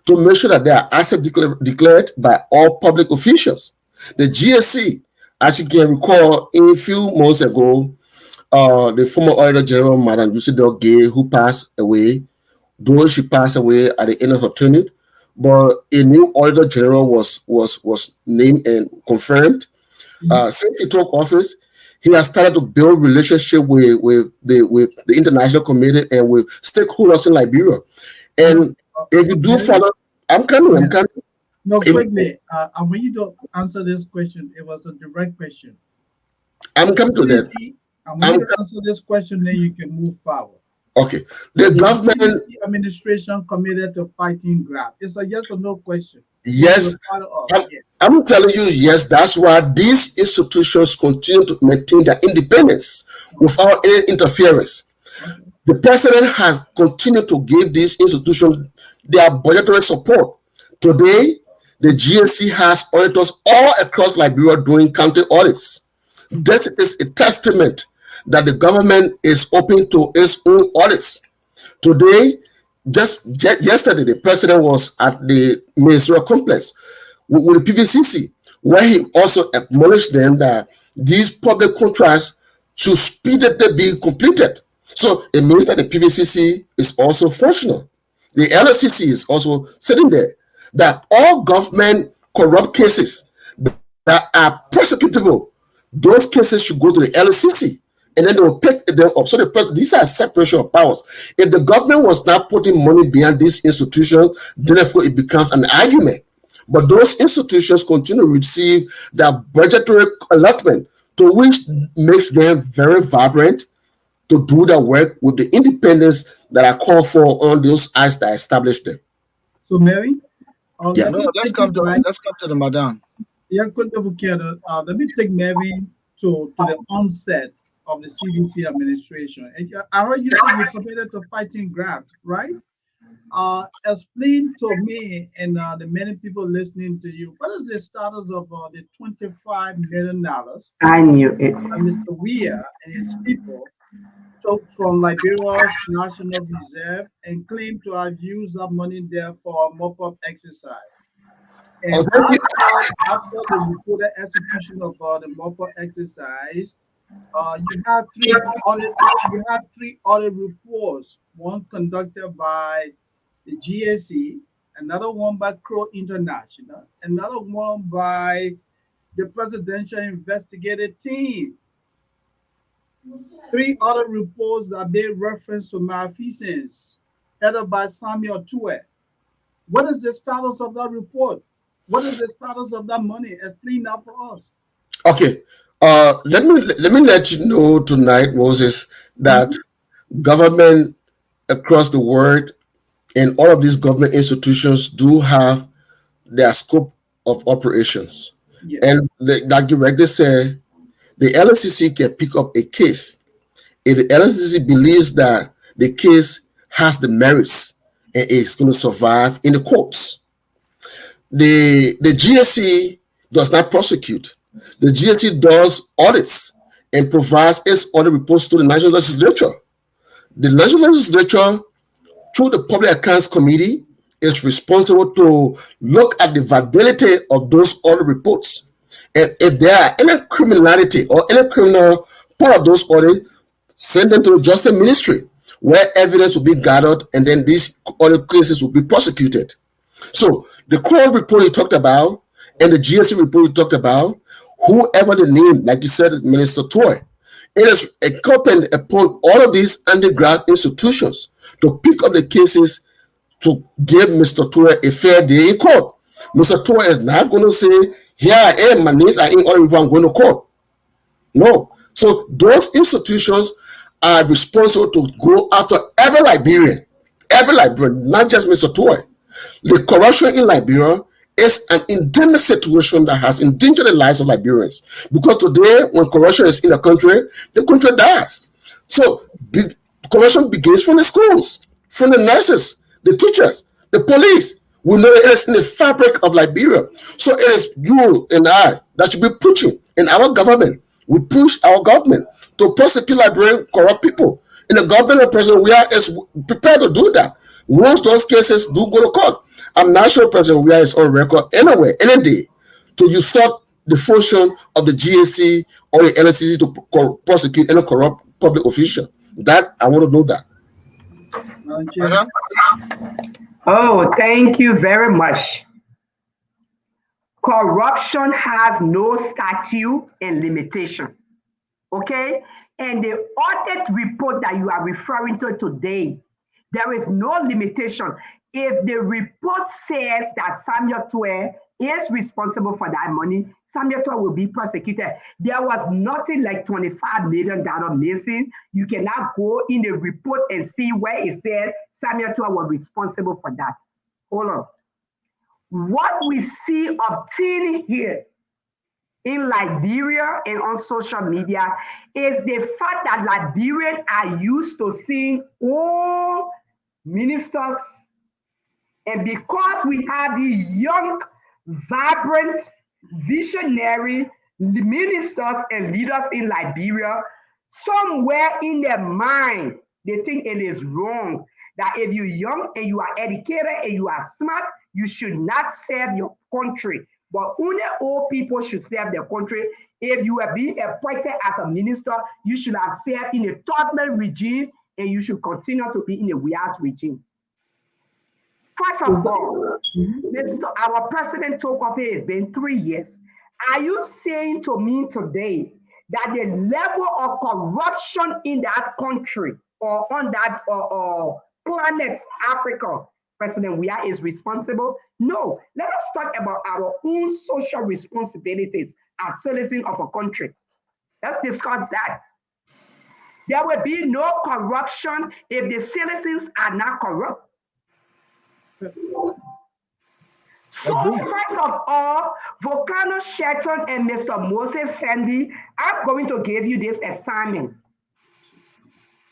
to make sure that they are assets declared by all public officials. The GSC, as you can recall, a few months ago, the former Auditor General, Madam Lucy Gay, who passed away, though she passed away at the end of her tenure, but a new Auditor General was named and confirmed. Since he took office, he has started to build relationship with the international community and with stakeholders in Liberia. And if you do follow, I'm coming. No, quickly, and when you don't answer this question, it was a direct question. I'm coming to that. And when you answer this question, then you can move forward. Okay. The government CDC administration committed to fighting graft. It's a yes or no question. Yes. I'm telling you, yes, that's why these institutions continue to maintain their independence without any interference. The president has continued to give these institutions their budgetary support. Today, the GSC has auditors all across Liberia doing county audits. This is a testament that the government is open to its own audits. Today, just yesterday, the president was at the ministerial complex with the PVCC, where he also acknowledged them that these public contracts should speedily be completed. So it means that the PVCC is also functional. The LSCC is also sitting there. That all government corrupt cases that are prosecutable, those cases should go to the LSCC, and then they will pick them up. So these are separation of powers. If the government was not putting money behind these institutions, then of course it becomes an argument. But those institutions continue to receive their budgetary allotment, to which makes them very vibrant to do their work with the independence that are called for on those acts that establish them. So, Mary, yeah, no, let's come to the madam. Yeah, let me take Mary to the onset of the CDC administration. And I heard you say you're committed to fighting graft, right? Explain to me and the many people listening to you, what is the status of the $25 million I knew it. Mr. Weir and his people took from Liberia's National Reserve and claimed to have used that money there for a mop-up exercise? And after the reported execution of the mop-up exercise, you had three audit reports, one conducted by the GSC, another one by Crow International, another one by the Presidential Investigative Team. 3 other reports that made reference to malfeasance, headed by Samuel Tue. What is the status of that report? What is the status of that money? Explain that for us. Okay. Let me let you know tonight, Moses, that government across the world and all of these government institutions do have their scope of operations. Yes. And like you rightly said, the LSCC can pick up a case if the LSCC believes that the case has the merits and is going to survive in the courts. The GSC does not prosecute. The GSC does audits and provides its audit reports to the National Legislature. The National Legislature, through the Public Accounts Committee, is responsible to look at the validity of those audit reports. And if there are any criminality or any criminal part of those audits, send them to the Justice Ministry, where evidence will be gathered, and then these audit cases will be prosecuted. So the Crow report you talked about and the GSC report you talked about, whoever the name, like you said, Minister Toy, it is incumbent upon all of these underground institutions to pick up the cases to give Mr. Toy a fair day in court. Mr. Toy is not going to say, here I am, my names are in all, I'm going to court. No. So those institutions are responsible to go after every Liberian, not just Mr. Toy. The corruption in Liberia is an endemic situation that has endangered the lives of Liberians. Because today, when corruption is in the country dies. So corruption begins from the schools, from the nurses, the teachers, The police, we know it is in the fabric of Liberia. So it is you and I that should be pushing. In our government, we push our government to prosecute Liberian corrupt people. And the government and President Weah is prepared to do that. Once those cases do go to court, I'm not sure President Weah is on record anywhere, any day, to usurp the function of the GAC or the LSCC to prosecute any corrupt public official. That, I want to know that. Oh, thank you very much. Corruption has no statute and limitation. Okay? And the audit report that you are referring to today, there is no limitation. If the report says that Samuel Twe is responsible for that money, Samuel Twe will be prosecuted. There was nothing like $25 million missing. You cannot go in the report and see where it said Samuel Twe was responsible for that. Hold on. What we see obtaining here in Liberia and on social media is the fact that Liberians are used to seeing all ministers, and because we have the young, vibrant, visionary ministers and leaders in Liberia, somewhere in their mind, they think it is wrong that if you're young and you are educated and you are smart, you should not serve your country. But only old people should serve their country. If you are being appointed as a minister, you should have served in a toddler regime and you should continue to be in a Weah's regime. First of all, our president took office, it's been 3 years. Are you saying to me today that the level of corruption in that country or on that planet Africa, President Weah is responsible? No. Let us talk about our own social responsibilities as citizens of a country. Let's discuss that. There will be no corruption if the citizens are not corrupt. So first of all, Volcano, Shelton, and Mr. Moses Sandy, I'm going to give you this assignment.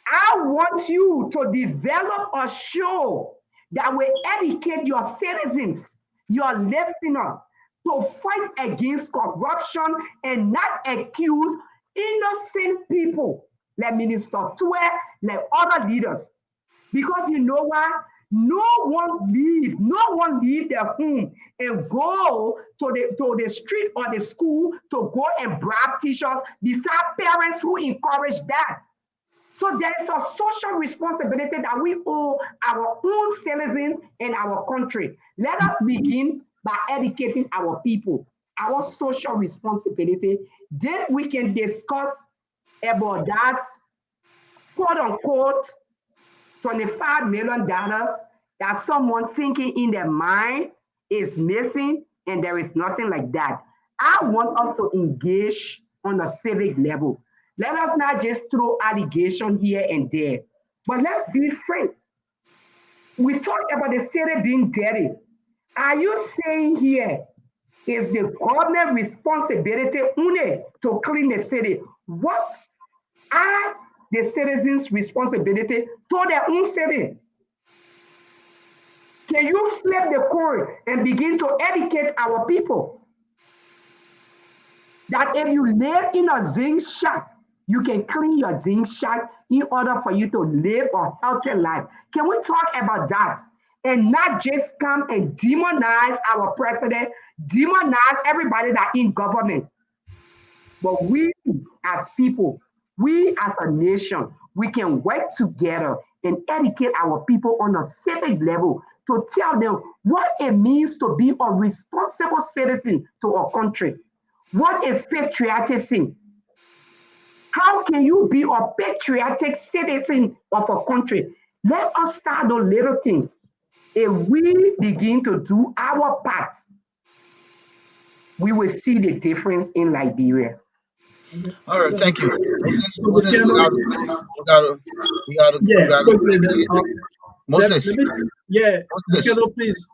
I want you to develop a show that will educate your citizens, your listeners, to fight against corruption and not accuse innocent people like Minister Twe, like other leaders. Because you know what? No one leave their home and go to the street or the school to go and bribe teachers besides parents who encourage that. So there is a social responsibility that we owe our own citizens and our country. Let us begin by educating our people, our social responsibility. Then we can discuss about that, quote unquote, $25 million that someone thinking in their mind is missing, and there is nothing like that. I want us to engage on a civic level. Let us not just throw allegations here and there, but let's be frank. We talk about the city being dirty. Are you saying here is the government responsibility only to clean the city? What are the citizens' responsibility to their own cities? Can you flip the coin and begin to educate our people that if you live in a zinc shack, you can clean your zinc shack in order for you to live a healthy life? Can we talk about that? And not just come and demonize our president, demonize everybody that in government. But we as people, we as a nation, we can work together and educate our people on a civic level to tell them what it means to be a responsible citizen to our country. What is patriotism? How can you be a patriotic citizen of a country? Let us start those little things. If we begin to do our part, we will see the difference in Liberia. All right, thank you. Moses, Moses. Volcano, please.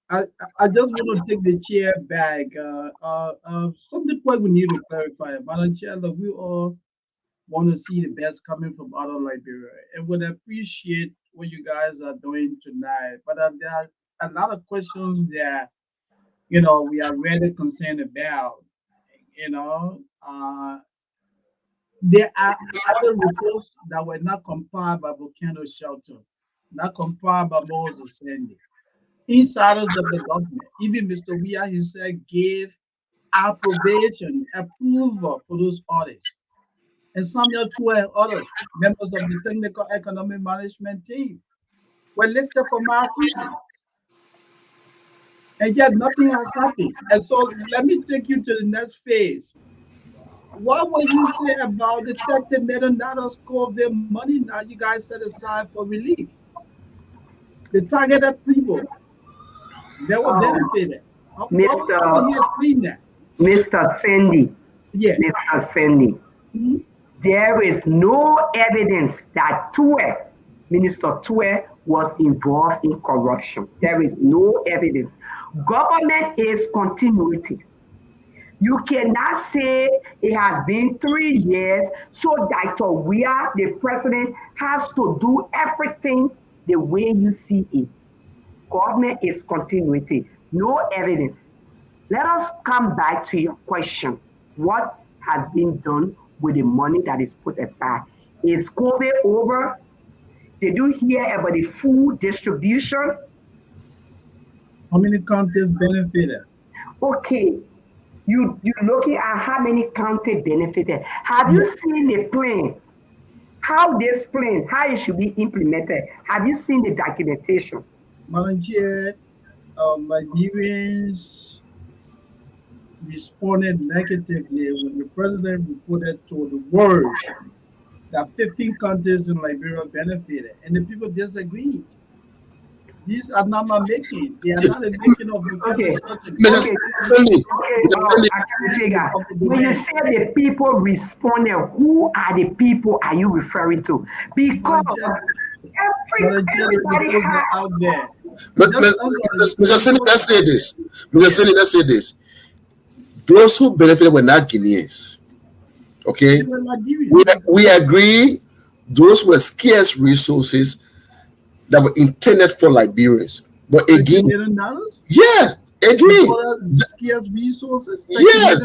I just want to take the chair back. Something quite we need to clarify. Madam Chair, we all want to see the best coming from out of Liberia and would appreciate what you guys are doing tonight, but there are a lot of questions that we are really concerned about. You know, there are other reports that were not compiled by Volcano Shelton, not compiled by Moses Sandy. Insiders of the government, even Mr. Weah himself gave approbation, approval for those audits. And Samuel Chua and others, members of the technical economic management team, were listed for malfeasance. And yet nothing has happened. And so let me take you to the next phase. What will you say about the $30 million COVID money now you guys set aside for relief? The targeted people, they were benefited. How will you explain that? Mr. Sandy, Yeah. Mr. Sandy, there is no evidence that Minister Tue was involved in corruption. There is no evidence. Government is continuity. You cannot say it has been 3 years, so Dr. Weah, the president, has to do everything the way you see it. Government is continuity. No evidence. Let us come back to your question. What has been done with the money that is put aside? Is COVID over? Did you hear about the food distribution? How many counties benefited? Okay, you looking at how many counties benefited. Have you seen the plan? How this plan, how it should be implemented? Have you seen the documentation? Manager, Liberians responded negatively when the president reported to the world that 15 countries in Liberia benefited, and the people disagreed. These are not my making. They are not a making of the Okay. When you say the people responded, who are the people are you referring to? Because everybody has out there. Mr. Sini, let's say this. Those who benefited were not Guineans. Okay? We agree those were scarce resources that were intended for Liberians. But again, yes, again, scarce resources. Yes,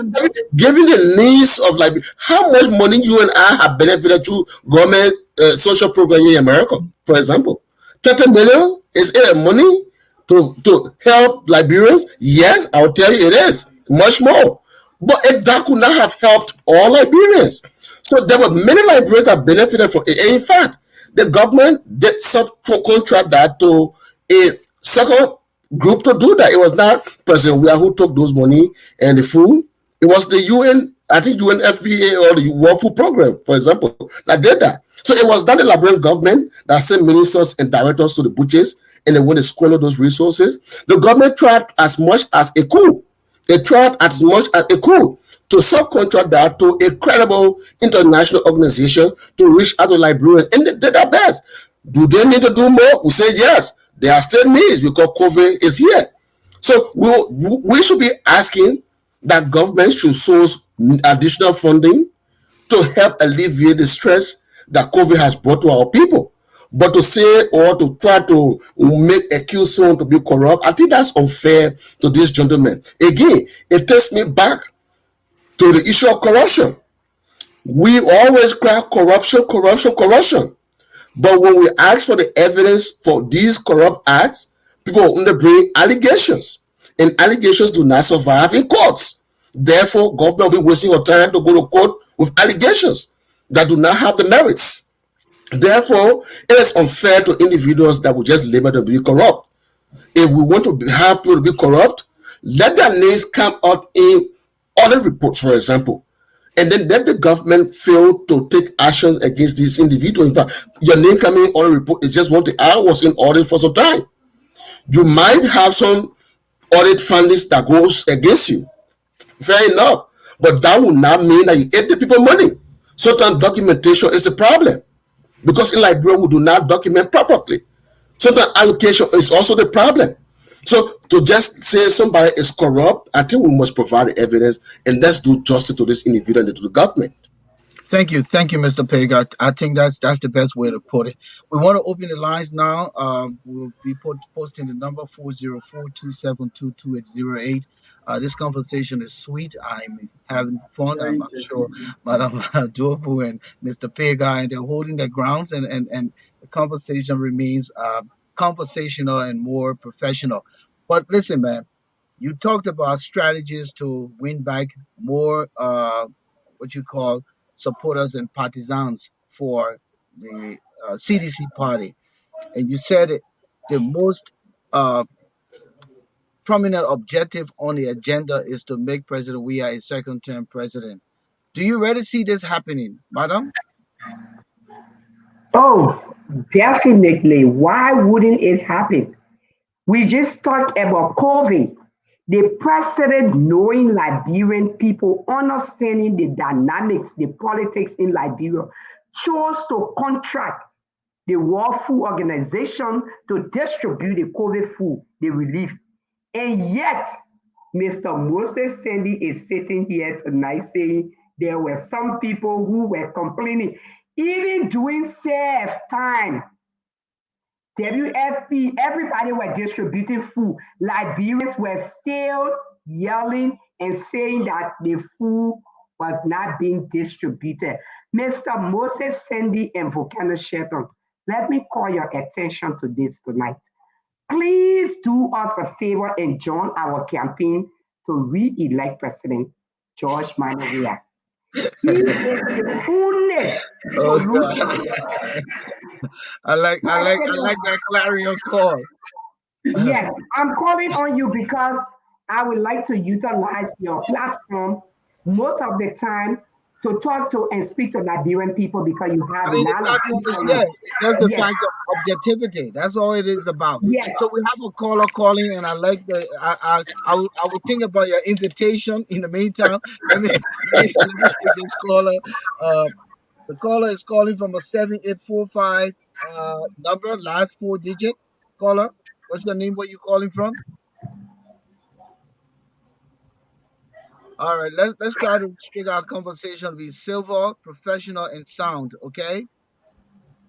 given the needs of Liberia, how much money you and I have benefited to government social program in America, for example, 30 million is it money to help Liberians? Yes, I'll tell you it is much more, but that could not have helped all Liberians. So there were many Liberians that benefited from it. In fact, the government did subcontract that to a second group to do that. It was not President Weah who took those money and the food. It was the UN, I think UNFPA or the World Food Program, for example, that did that. So it was not the Liberian government that sent ministers and directors to the butchers and they went to squander those resources. The government tried as much as it could. They tried as much as it could to subcontract that to a credible international organization to reach out to Liberians, and they did their best. Do they need to do more? We say yes. There are still needs because COVID is here. So we should be asking that government should source additional funding to help alleviate the stress that COVID has brought to our people. But to say or to try to make accuse someone to be corrupt, I think that's unfair to this gentleman. Again, it takes me back to the issue of corruption. We always cry corruption. But when we ask for the evidence for these corrupt acts, people only bring allegations. And allegations do not survive in courts. Therefore, government will be wasting your time to go to court with allegations that do not have the merits. Therefore, it is unfair to individuals that will just label them to be corrupt. If we want to have people to be corrupt, let their names come out in other reports, for example. And then let the government fail to take actions against these individuals. In fact, your name coming in audit report is just one thing. I was in audit for some time. You might have some audit findings that goes against you. Fair enough. But that will not mean that you ate the people money. Sometimes documentation is a problem. Because in Liberia, we do not document properly. Sometimes allocation is also the problem. So to just say somebody is corrupt, I think we must provide the evidence and let's do justice to this individual and to the government. Thank you, Mr. Payekar. I think that's the best way to put it. We want to open the lines now. We'll be posting the number 404-272-2808. This conversation is sweet. I'm having fun. Very I'm sure interesting. Madam Duopu and Mr. Payekar, and they're holding their grounds, and the conversation remains conversational and more professional. But listen, man, you talked about strategies to win back more what you call supporters and partisans for the CDC party, and you said the most uh, prominent objective on the agenda is to make President Weah a second-term president. Do you really see this happening, madam? Oh, definitely. Why wouldn't it happen? We just talked about COVID. The president knowing Liberian people, understanding the dynamics, the politics in Liberia, chose to contract the World Food Organization to distribute the COVID food, the relief. And yet, Mr. Moses Sandy is sitting here tonight saying there were some people who were complaining, even during safe time. WFP, everybody were distributing food. Liberians were still yelling and saying that the food was not being distributed. Mr. Moses Sandy and Volcano Shelton, let me call your attention to this tonight. Please do us a favor and join our campaign to re-elect President George Manaria. He is the only Oh God, solution. I like that clarion call. Yes, I'm calling on you because I would like to utilize your platform most of the time to talk to and speak to Liberian people because you I have a mean, the lot of platform is influence. there. It's just the Yes, fact of objectivity. That's all it is about. yes. So we have a caller calling, and I like the. I will think about your invitation. In the meantime, let me take this caller. Uh, the caller is calling from a 7845 number, last four digit. Caller, what's the name? Where you calling from? All right, let's try to strike our conversation with silver, professional, and sound. Okay,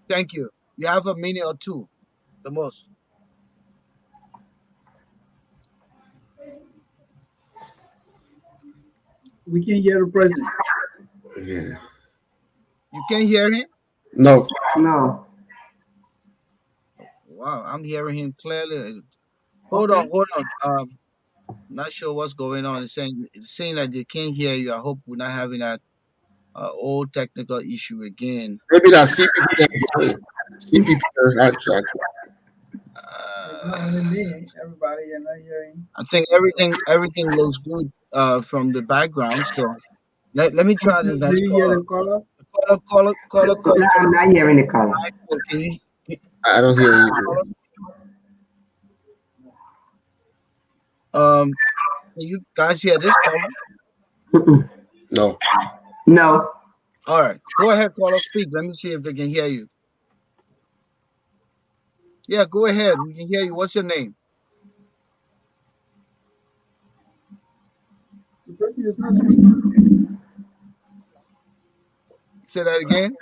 thank you. You have a minute or two, the most. We can hear the president. Yeah. You can hear him? No. No. Wow, I'm hearing him clearly. Hold on, Okay. hold on. Not sure what's going on. It's saying that they can't hear you. I hope we're not having that old technical issue again. Maybe that see people that join. See people that actually. It's not Uh, only me. Everybody are not hearing. I think everything looks good from the background. So let me try this Constance, do next you hear caller. the caller? Caller No, calling from I'm the not hearing the color. 794. I don't hear you. Caller, um, can you guys hear this caller? Mm-mm. No. No. All right, go ahead, caller, speak. Let me see if they can hear you. Yeah, go ahead. We can hear you. What's your name? The person is not speaking. Say that again.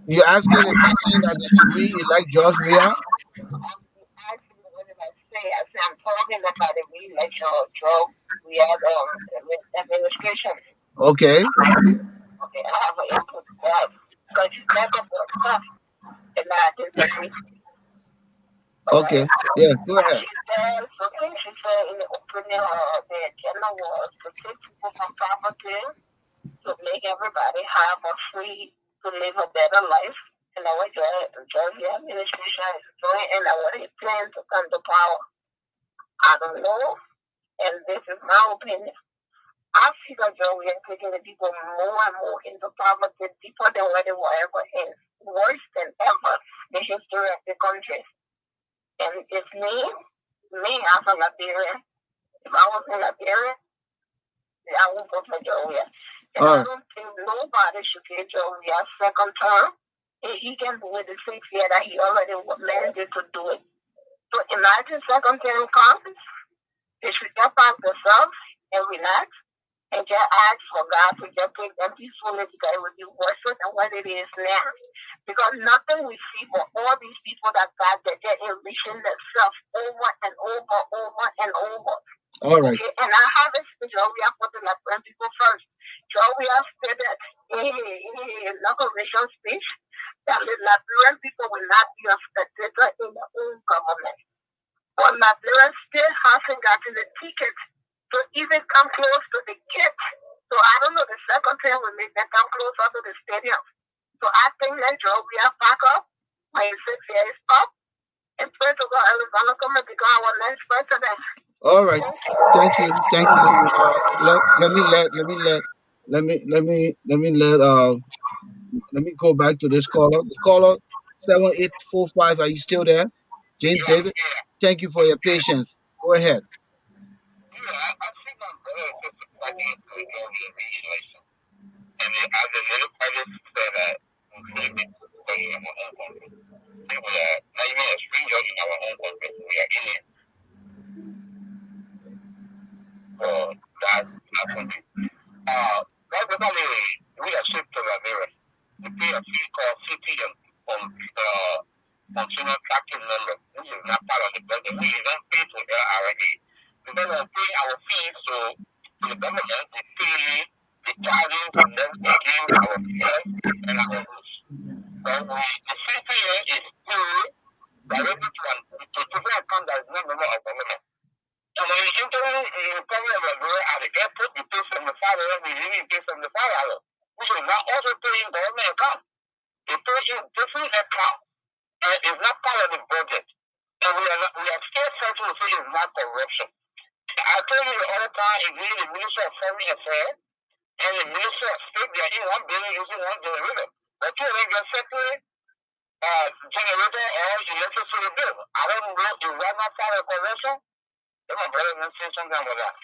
You're asking if he's saying that they should re-elect George Weah? Okay, okay. Yeah, go ahead. All right. and just ask for God to just take them peacefully because it would be worse than what it is now. Because nothing we see for all these people that God that they're enriching themselves over and over and over. All right. Okay, and I have a speech where we are putting Liberian people first. So we have stated in inauguration speech that the Liberian people will not be a spectator in their own government. But Liberians still hasn't gotten the ticket to even come close to the gate. So I don't know, the second thing will make them come closer to the stadium. So I think that we have back up when 6 years up and pray to God is gonna come and become our next president. All right. Thank you. Let me go back to this caller. The caller 7845. Are you still there? James David? Thank you for your patience. Go ahead. I think I'm better just plugging into the organization. And as a little project said that we should be studying our own country. We are not even a stranger in our own country. We are aliens. So that's something. Basically, we are shipped to Liberia. We pay a fee called CTM from consumer tracking number, which is not part of the budget. We don't pay to LRA. Because of paying our fees to the government, we pay the charging for them to give our fares and our goods. So the CPA is still directed to different account that is not member of government. So when you enter in the cover of Liberia at the airport, you pay $75, we even pay $75, which is not also paying government account. They pay in different account, and it's not part of the budget. And we are still trying to say it's not corruption. I told you the other time, if you the Minister of Foreign Affairs and the Minister of State, they are in one building using one generator. But you don't get separate generator or electricity bill. I don't know, is that not part of corruption? My brother can say something about that.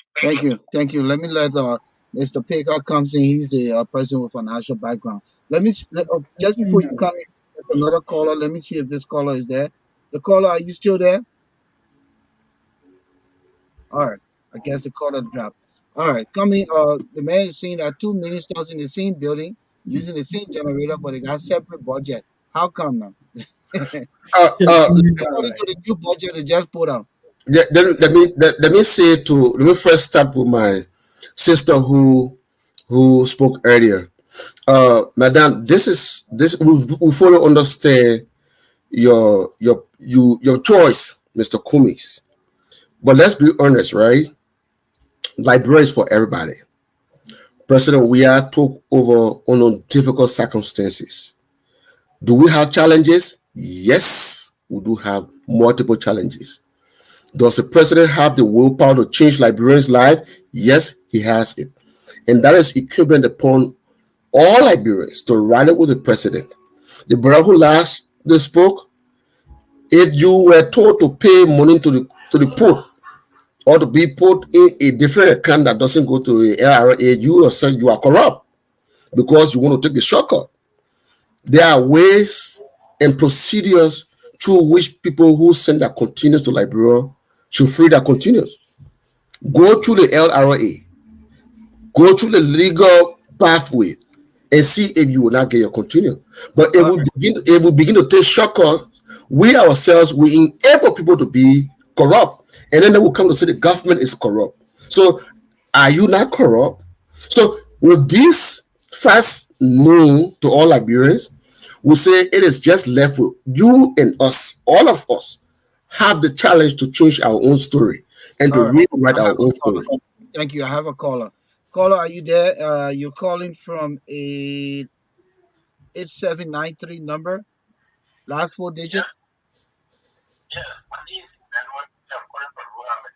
Thank you. Let me let Mr. Payekar comes in. He's the person with financial background. Just before you come in, there's another caller. Let me see if this caller is there. The caller, are you still there? All right. I guess the caller dropped. All right. Coming. The man is saying that two ministers in the same building using the same generator, but they got separate budget. How come now? According to the new budget they just put out. Let me first start with my sister who spoke earlier. Madam, we fully understand your choice, Mr. Cummings. But let's be honest, right? Liberia is for everybody. President Weah took over under difficult circumstances. Do we have challenges? Yes, we do have multiple challenges. Does the president have the willpower to change Liberians' life? Yes, he has it. And that is incumbent upon all Liberians to rally with the president. The brother who last spoke, if you were told to pay money to the port or to be put in a different account that doesn't go to the LRA, you yourself, you are corrupt because you want to take the shortcut. There are ways and procedures through which people who send their containers to Liberia should free their containers. Go through the LRA, go through the legal pathway, and see if you will not get your container. But if we begin to take shortcuts, we ourselves will enable people to be corrupt, and then they will come to say the government is corrupt. So, are you not corrupt? So, with this fast known to all Liberians, we say it is just left with you and us, all of us, have the challenge to change our own story and to rewrite our own story. Thank you. I have a caller. Caller, are you there? You're calling from a 8793 number, last four digit. Yeah, my name is Melvin. I'm calling from Rwanda.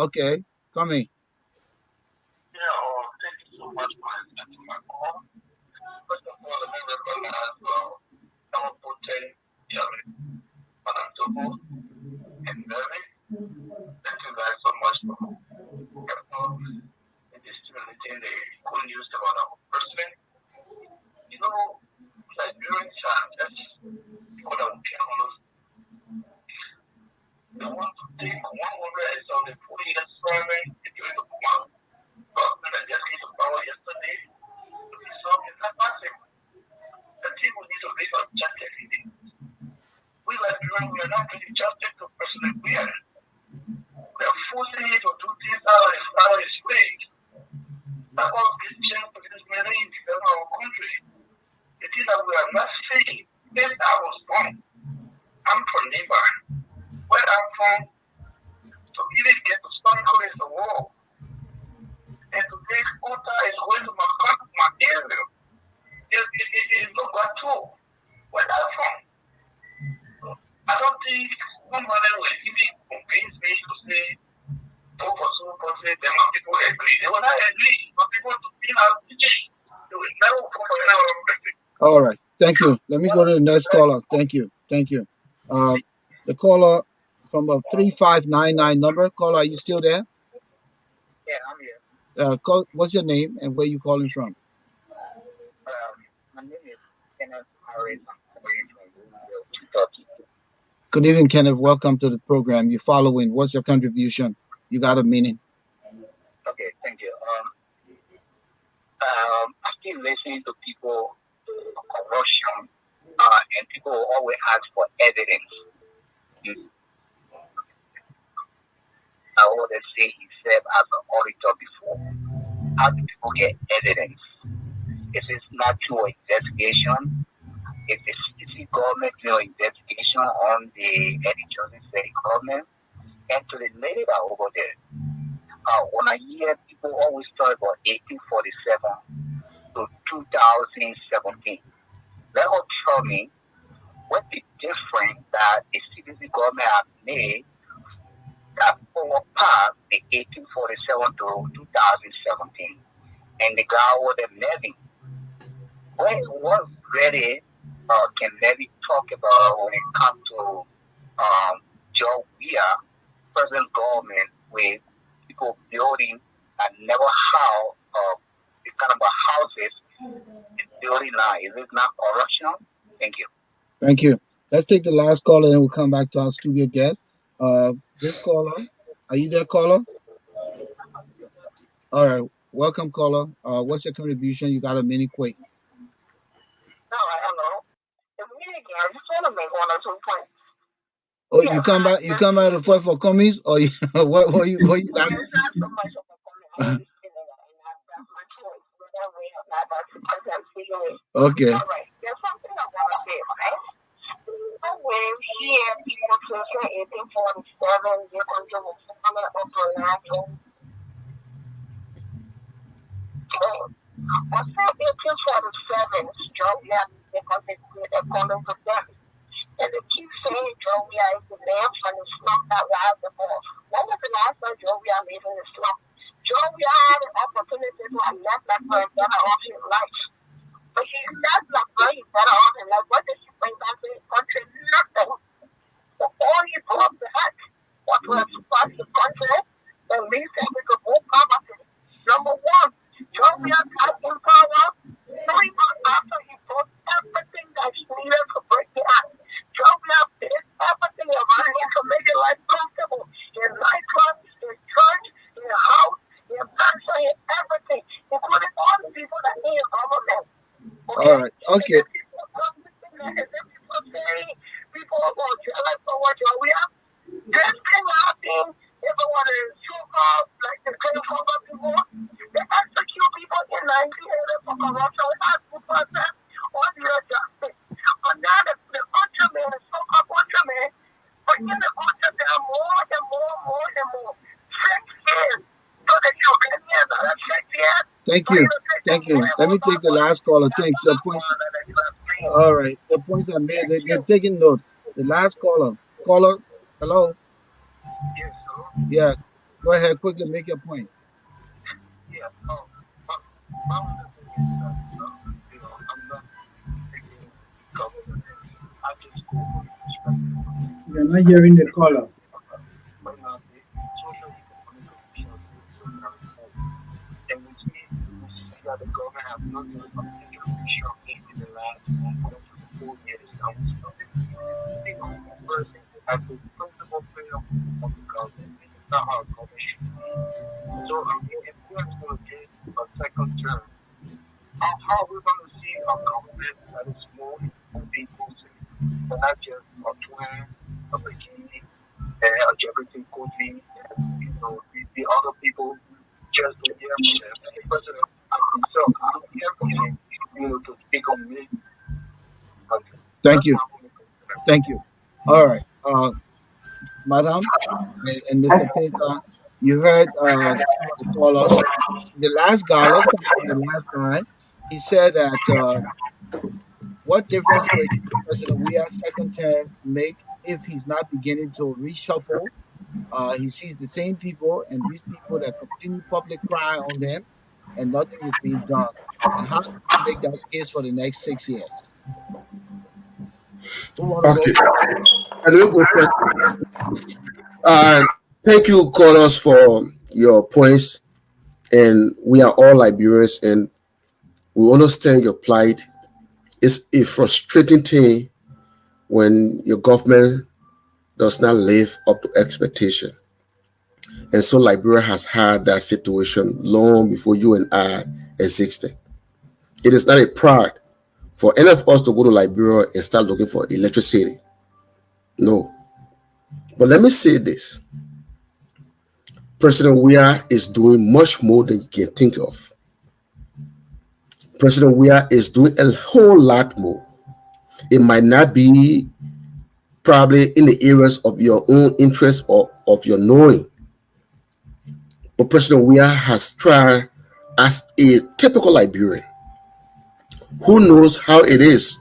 Okay, come in. Yeah, thank you so much for accepting my call. First of all, let me recognize our potent Madam and Melvin. Thank you guys so much for stimulating the cool news about our president. You know, like during time, that's what I would be honest. I want to take 174 years serving during the government that just say them people agree. They will not agree. But people, they will never come for anyone. All right. Thank you. Let me go to the next caller. Thank you. Thank you. The caller from a 3599 number. Caller, are you still there? Yeah, I'm here. What's your name and where you calling from? My name is Kenneth Harris. I'm calling from Kentucky. Good evening, Kenneth. Welcome to the program. You're following. What's your contribution? You got a meaning. Okay, thank you. I still listening to people corruption, and people always ask for evidence. I always say he served as an auditor before. How do people get evidence? If it's not through investigation, if it's a government investigation on the editors in the government, and to the lady that over there. When I hear people always talk about 1847 to 2017, let her tell me what the difference that the CDC government have made that overpassed the 1847 to 2017. And the guy over there, Melvin, what really can Melvin talk about when it comes to Georgia, present government with people building and never how the kind of houses building now? Is it not corruption? Thank you. Thank you. Let's take the last caller and we'll come back to our studio guest. This caller, are you there, caller? All right. Welcome, caller. What's your contribution? You got a minute quick. No, I don't know. It's me again. I just want to make one or 2 points. Oh, yeah. You come back to fight for commies, or you, what you got? It's not so much of a comment. That's my choice. Whatever way or not, that's the person I'm speaking with. Okay. All right. There's something I want to say, right? When here people say 1847, they're going to give a comment of the land. But say 1847, Georgia, because it's according to them. And they keep saying Georgia is the land from the slum that rise above. When was the last time Georgia lived in the slum? Georgia had an opportunity to have left that for a better off in life. But he left that for a better off in life. What did he bring back to his country? Nothing. So all he brought back was to exploit the country and leave them with the whole poverty. Number one, Georgia got in power 3 months after he brought everything that he needed to break the act. Georgia did everything around him to make it life comfortable. In nightclub, in church, in house, in mansion, in everything, including all the people that need government. Okay? All right. Okay. People are jealous for what Georgia. This thing happening, everyone is so-called, like the California people, they execute people in Nigeria for corruption without due process or the justice. But now the countrymen, the so-called countrymen, bringing the country down more and more. 6 years. So the Ukrainians are 6 years. Thank you. Thank you. Let me take the last caller. Thanks. The point. All right. The points are made. They're taking note. The last caller. Caller. Hello. Yes, sir. Yeah. Go ahead. Quickly make your point. Yeah. My understanding is that, I'm not taking government. I just go for the perspective. You're not hearing the caller. But now, the social economic conditions is very poor. And we see that the government has not done a major reshuffling in the last 4 years. And we still the common person as the principal player of the government. And it's not how government should be. So, I mean, if we're going to get a second term, how are we going to see a government that is more inclusive, but not just a twin, a bikini, a Jefferson Cozy, and the other people just do their shit. And the president, as himself, do everything, to speak on me. Thank you. Thank you. All right. Madam and Mr. Payekar, you heard the callers. The last guy, let's start with the last guy. He said that what difference would President Weah's second term make if he's not beginning to reshuffle He sees the same people and these people that continue public cry on them, and nothing is being done. And how do we make that case for the next 6 years? Who want to go Okay, first? and we'll go first. Uh, Thank you, callers, for your points. And we are all Liberians, and we understand your plight. It's a frustrating thing when your government does not live up to expectation. And so Liberia has had that situation long before you and I existed. It is not a pride for any of us to go to Liberia and start looking for electricity. No. But let me say this. President Weah is doing much more than you can think of. President Weah is doing a whole lot more. It might not be probably in the areas of your own interest or of your knowing. But President Weah has tried as a typical Liberian who knows how it is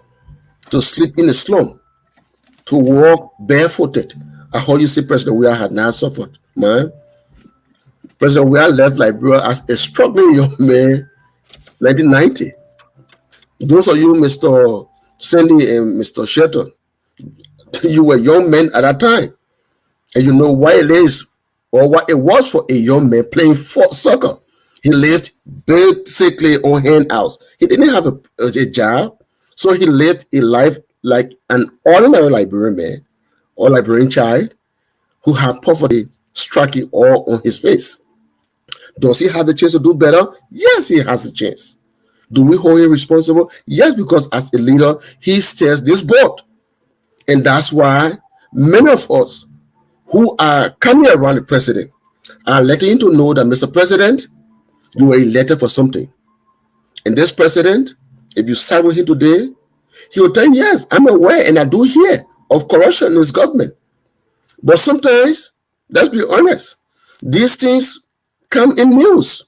to sleep in a slum, to walk barefooted. I heard you say President Weah had not suffered, man. President Weah left Liberia as a struggling young man, 1990. Those of you, Mr. Sandy and Mr. Shelton, you were young men at that time. And you know why it is, or what it was for a young man playing soccer. He lived basically on handouts. He didn't have a job. So he lived a life like an ordinary Liberian man or Liberian child who had poverty striking all on his face. Does he have the chance to do better? Yes, he has a chance. Do we hold him responsible? Yes, because as a leader, he steers this boat. And that's why many of us who are coming around the president are letting him to know that, Mr. President, you were elected for something. And this president, if you side with him today, he will tell you, yes, I'm aware and I do hear of corruption in his government. But sometimes, let's be honest, these things come in news.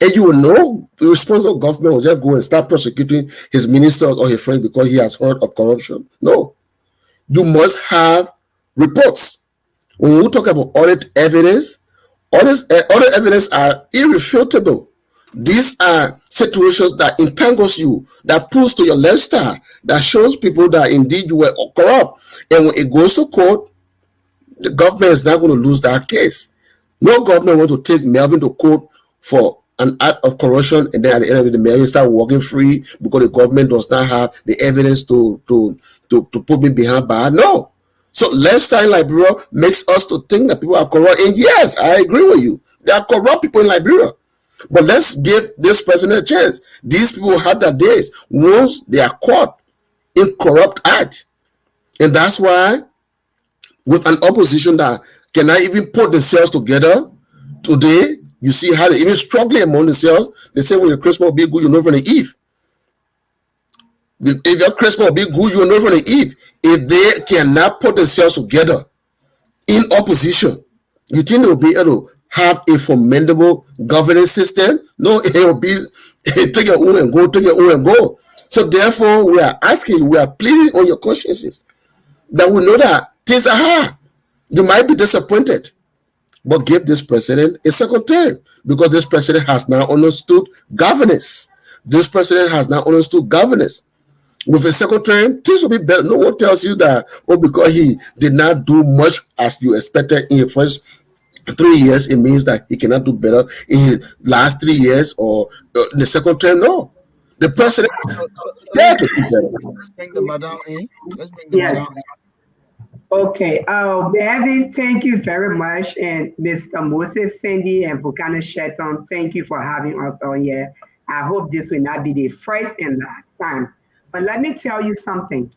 And you will know the responsible government will just go and start prosecuting his ministers or his friends because he has heard of corruption. No. You must have reports. When we talk about audit evidence, audit evidence are irrefutable. These are situations that entangles you, that proves to your lifestyle, that shows people that indeed you were corrupt. And when it goes to court, the government is not going to lose that case. No government wants to take Melvin to court for an act of corruption, and then at the end of it, the Melvin start walking free because the government does not have the evidence to put me behind bars. No. So lifestyle in Liberia makes us to think that people are corrupt. And yes, I agree with you. There are corrupt people in Liberia. But let's give this president a chance. These people have their days once they are caught in corrupt act. And that's why with an opposition that cannot even put themselves together today, you see how they're even struggling among themselves. They say when your Christmas will be good, you know from the eve. If your Christmas will be good, you know from the eve. If they cannot put themselves together in opposition, you think they will be able to have a formidable governance system? No, it will be take your own and go, take your own and go. So therefore, we are asking, we are pleading on your consciences that we know that things are hard. You might be disappointed, but give this president a second term because this president has now understood governance. This president has now understood governance. With a second term, things will be better. No one tells you that, because he did not do much as you expected in his first 3 years, it means that he cannot do better in his last 3 years or in the second term. No. The president Let me, let's bring the madam in. Let's bring the madam in. Okay. Melvin, thank you very much. And Mr. Moses, Sandy, and Volcano Shelton, thank you for having us on here. I hope this will not be the first and last time. But let me tell you something.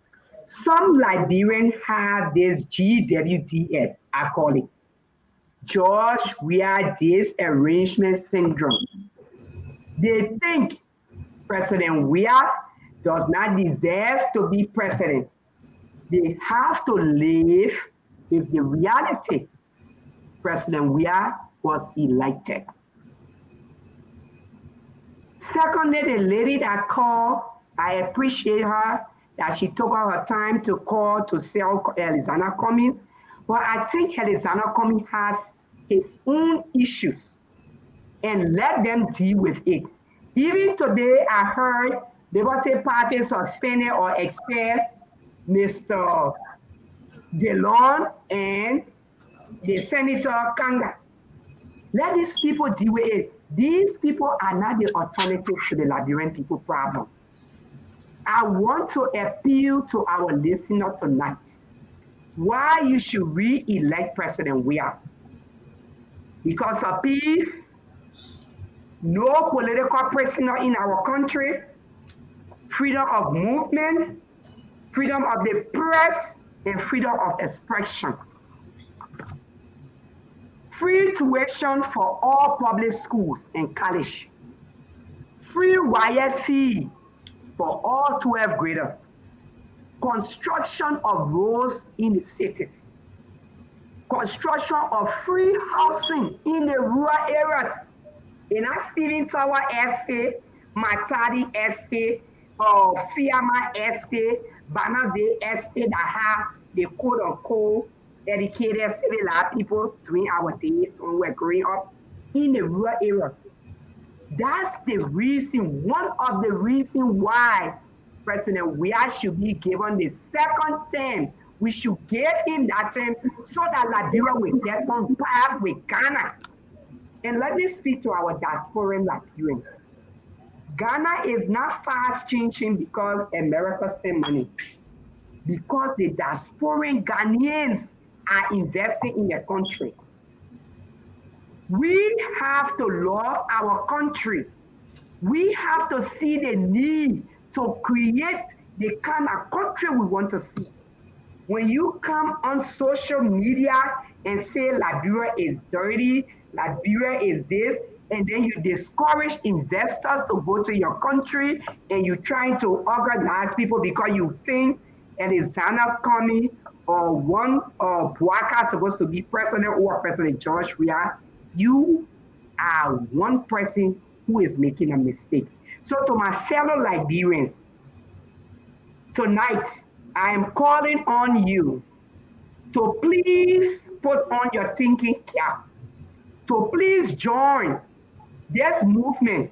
Some Liberians have this GWDS, I call it. George Weah Disarrangement Syndrome. They think President Weah does not deserve to be president. They have to live with the reality. President Weah was elected. Secondly, the lady that called, I appreciate her that she took her time to call to sell Alexander Cummings. But I think Alexander Comey has his own issues, and let them deal with it. Even today, I heard Liberty Party suspended or expelled Mr. DeLon and the Senator Kanga. Let these people deal with it. These people are not the alternative to the Liberian people problem. I want to appeal to our listener tonight why you should re-elect President Weah. Because of peace, no political prisoner in our country, freedom of movement, freedom of the press, and freedom of expression. Free tuition for all public schools and college. Free wire fee for all 12 graders. Construction of roads in the cities. Construction of free housing in the rural areas. In our Stephen Tower Estate, Matadi Estate, Fiamma Estate, Banave Estate that have the quote-unquote educated civil people during our days when we were growing up in the rural area. That's the reason, one of the reasons why President Weah should be given the second term. We should give him that term so that Liberia will get on par with Ghana. And let me speak to our diasporan Liberians. Ghana is not fast changing because America send money. Because the diasporan Ghanaians are investing in the country. We have to love our country. We have to see the need to create the kind of country we want to see. When you come on social media and say Liberia is dirty, Liberia is this, and then you discourage investors to go to your country, and you're trying to organize people because you think Alexander Comey or one Payekar supposed to be president or President George Weah, you are one person who is making a mistake. So to my fellow Liberians, tonight I am calling on you to please put on your thinking cap, to please join this movement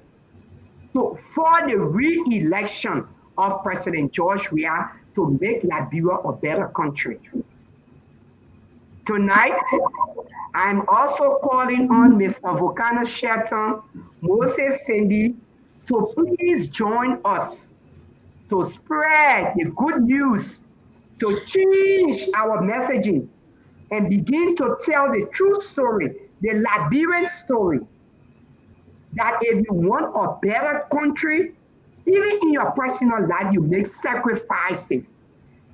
for the re-election of President George Weah to make Liberia a better country. Tonight, I'm also calling on Mr. Volcano Shelton, Moses Cindy, to please join us to spread the good news, to change our messaging, and begin to tell the true story, the Liberian story, that if you want a better country, even in your personal life, you make sacrifices.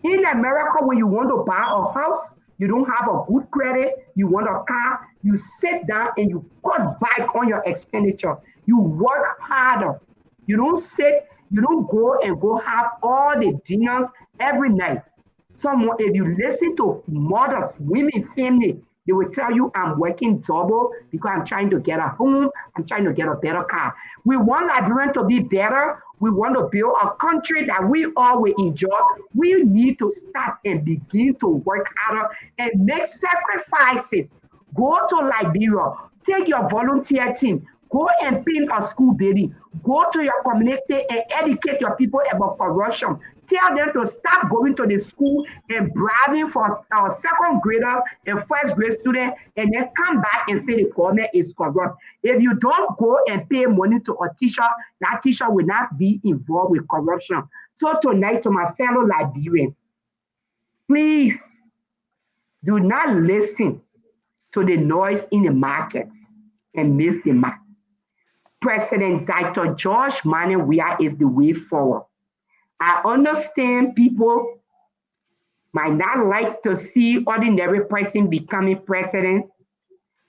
In America, when you want to buy a house, you don't have a good credit, you want a car, you sit down and you cut back on your expenditure. You work harder. You don't sit, you don't go and go have all the dinners every night. Someone, if you listen to mothers, women, family, they will tell you, I'm working double because I'm trying to get a home, I'm trying to get a better car. We want Liberia to be better. We want to build a country that we all will enjoy. We need to start and begin to work harder and make sacrifices. Go to Liberia, take your volunteer team, go and paint a school building, go to your community and educate your people about corruption. Tell them to stop going to the school and bribing for our second graders and first grade students, and then come back and say the government is corrupt. If you don't go and pay money to a teacher, that teacher will not be involved with corruption. So tonight, to my fellow Liberians, please do not listen to the noise in the markets and miss the mark. President Dr. George Manneh Weah is the way forward. I understand people might not like to see ordinary person becoming president.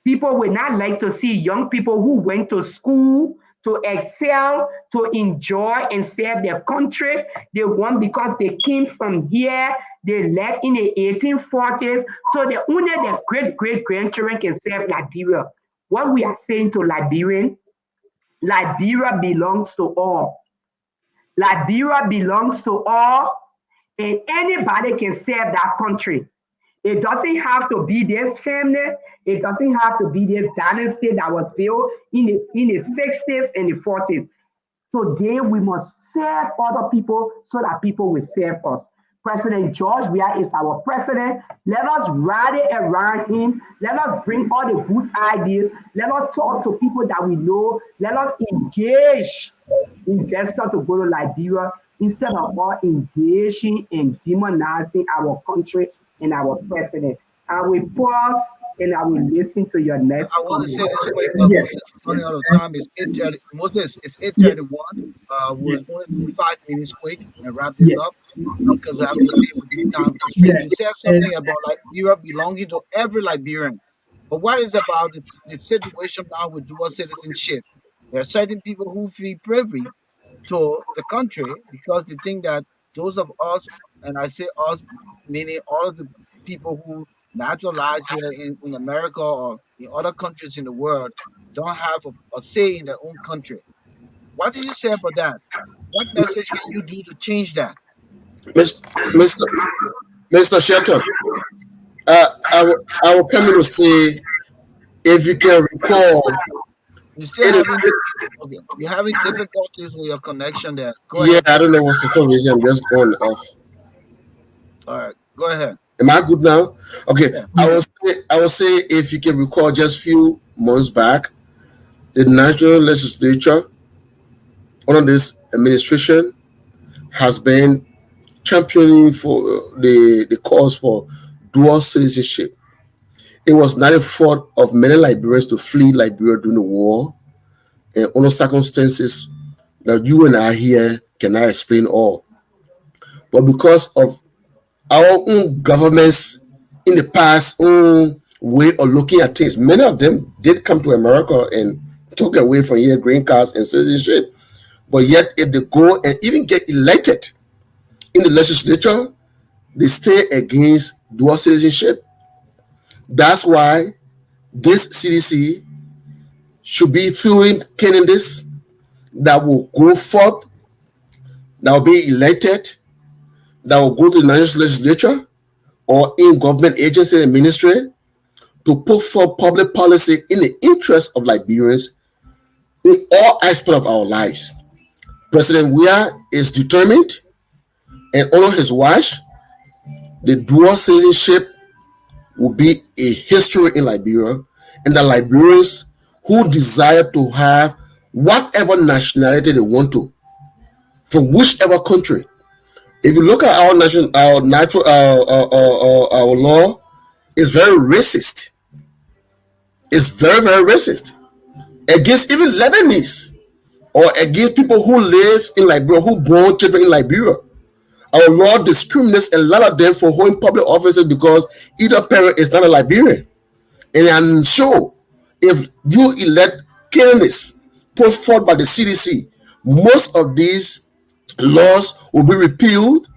People will not like to see young people who went to school to excel, to enjoy and serve their country. They want because they came from here, they left in the 1840s, so they only their great-great-grandchildren can serve Liberia. What we are saying to Liberian, Liberia belongs to all. Liberia belongs to all, and anybody can serve that country. It doesn't have to be this family. It doesn't have to be this dynasty that was built in the 60s and the 40s. Today, we must serve other people so that people will serve us. President George Weah is our president. Let us rally around him. Let us bring all the good ideas. Let us talk to people that we know. Let us engage investors to go to Liberia instead of all engaging and demonizing our country and our president. I will pause and I will listen to your next I want to comment. say this quick, Yes. Moses. It's running out of time. It's 8:30. Moses, it's Yes. 8:31. Yes. We'll only do 5 minutes quick and wrap this Yes. up because I have to stay within time constraint. Yes. You said And something about Liberia belonging to every Liberian. But what is about the situation now with dual citizenship? There are certain people who feel privy to the country because they think that those of us, and I say us, meaning all of the people who naturalize here in America or in other countries in the world, don't have a say in their own country. What do you say about that? What message can you do to change that? Mr. Mr. Shelton, I will come in to say, if you can recall, You still it, having okay? You're having difficulties with your connection there. Go yeah, ahead. I don't know what's the some reason I'm just on off. All right, go ahead. Am I good now? Okay, Yeah. I will say if you can recall, just few months back, the national legislature under this administration has been championing for the cause for dual citizenship. It was not a fault of many Liberians to flee Liberia during the war, and under circumstances that you and I here cannot explain all. But because of our own governments in the past own way of looking at things, many of them did come to America and took away from here green cards and citizenship. But yet, if they go and even get elected in the legislature, they stay against dual citizenship. That's why this CDC should be fueling candidates that will go forth, that will be elected, that will go to the national legislature or in government agency and ministry to put forth public policy in the interest of Liberians in all aspects of our lives. President Weah is determined, and under his watch, the dual citizenship will be a history in Liberia, and the Liberians who desire to have whatever nationality they want to, from whichever country. If you look at our nation, our natural, our law is very racist. It's very, very racist against even Lebanese or against people who live in Liberia, who born children in Liberia. Our law discriminates a lot of them for holding public offices because either parent is not a Liberian. And I'm sure if you elect candidates put forth by the CDC, most of these laws will be repealed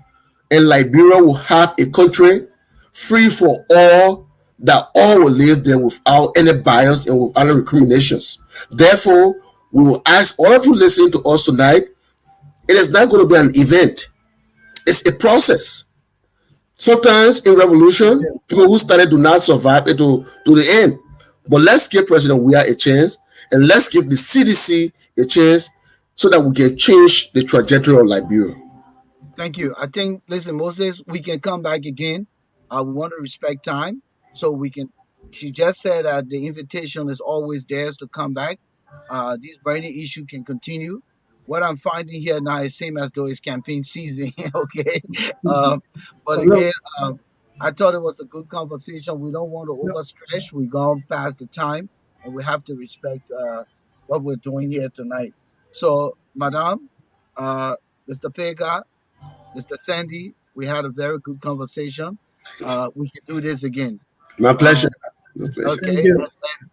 and Liberia will have a country free for all, that all will live there without any bias and without any recriminations. Therefore, we will ask all of you listening to us tonight, it is not going to be an event. It's a process. Sometimes in revolution, people who started do not survive it to the end. But let's give President Weah a chance and let's give the CDC a chance so that we can change the trajectory of Liberia. Thank you. I think, listen, Moses, we can come back again. We want to respect time, so we can. She just said that the invitation is always theirs to come back. This burning issue can continue. What I'm finding here now is same as though it's campaign season. Okay, um, but look, again, I thought it was a good conversation. We don't want to overstretch. We've gone past the time, and we have to respect what we're doing here tonight. So, Madam, uh, Mr. Payekar, Mr. Sandy, we had a very good conversation. We should do this again. My Uh, pleasure. My pleasure. thank okay, you.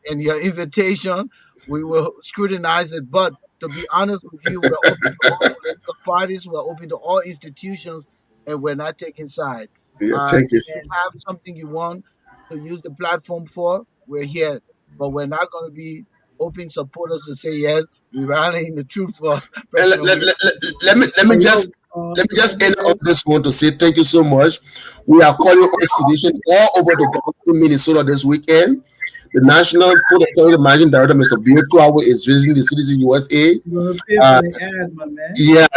and your invitation, we will scrutinize it. But to be honest with you, we're open to all political parties, we're open to all institutions, and we're not taking side. Yeah, thank you. If you have something you want to use the platform for, we're here. But we're not going to be open supporters to say yes. We're rallying the truth for And President William. let me Look, just let me let just me end on just this one to say thank you so much. We are calling on sedition all over the country in Minnesota this weekend. The National Port Authority Managing Director, Mr. Bill Tuawe, is visiting the CDC-USA. you're gonna pay for the ad, my man. Yeah.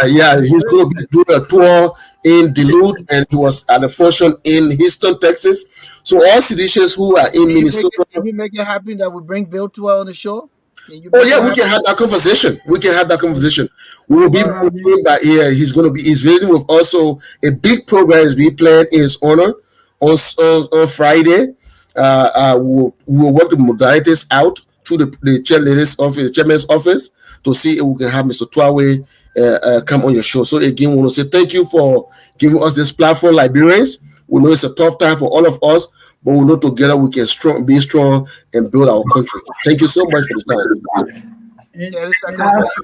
He's going to be doing a tour in Duluth, and he was at a function in Houston, Texas. So all citizens who are in Minnesota. Can you make it happen that we bring Bill to on the show? Can you Oh make it yeah, we can happen? have that conversation. We can have that conversation. We will be All right, with man. him, but yeah, he's visiting with also a big program is being planned in his honor on Friday. We'll work the modalities out through the chair lady's office, the chairman's office, to see if we can have Mr. Tuawe come on your show. So again, we want to say thank you for giving us this platform, Liberians. We know it's a tough time for all of us, but we know together we can be strong and build our country. Thank you so much for this time. And 30 seconds and Uh, for you.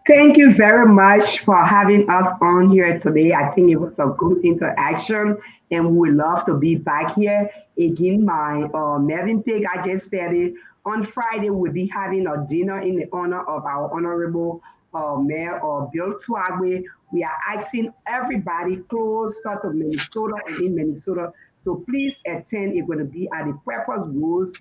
Thank you very much for having us on here today. I think it was a good interaction, and we would love to be back here again. My Melvin Payekar just said it. On Friday, we'll be having a dinner in the honor of our honorable Mayor Bill Twagwe. We are asking everybody close to Minnesota and in Minnesota to please attend. It's going to be at the Purpose Rose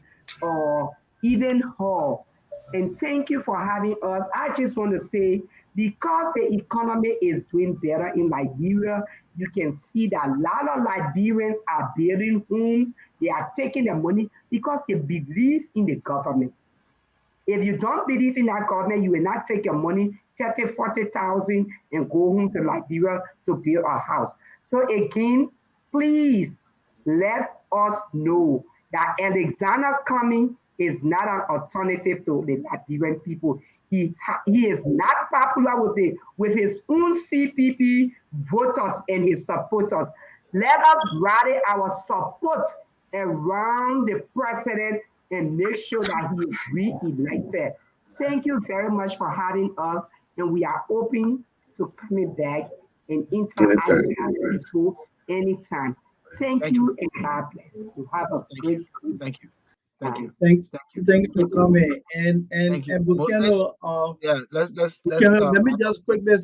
Eden Hall. And thank you for having us. I just want to say, because the economy is doing better in Liberia, you can see that a lot of Liberians are building homes. They are taking their money because they believe in the government. If you don't believe in that government, you will not take your money, 30, 40,000, and go home to Liberia to build a house. So again, please let us know that Alexander coming is not an alternative to the Liberian people. He is not popular with his own CPP voters and his supporters. Let us rally our support around the president and make sure that he is re-elected. Thank you very much for having us, and we are open to coming back and interact Anytime. with people anytime. Thank Thank you. you and God bless. You have a Thank you. great, great Thank you. Thank you. time. thanks, Thank you. thanks for coming. Thank you. And Moses, Volcano, yeah, let's Volcano, let me just quickly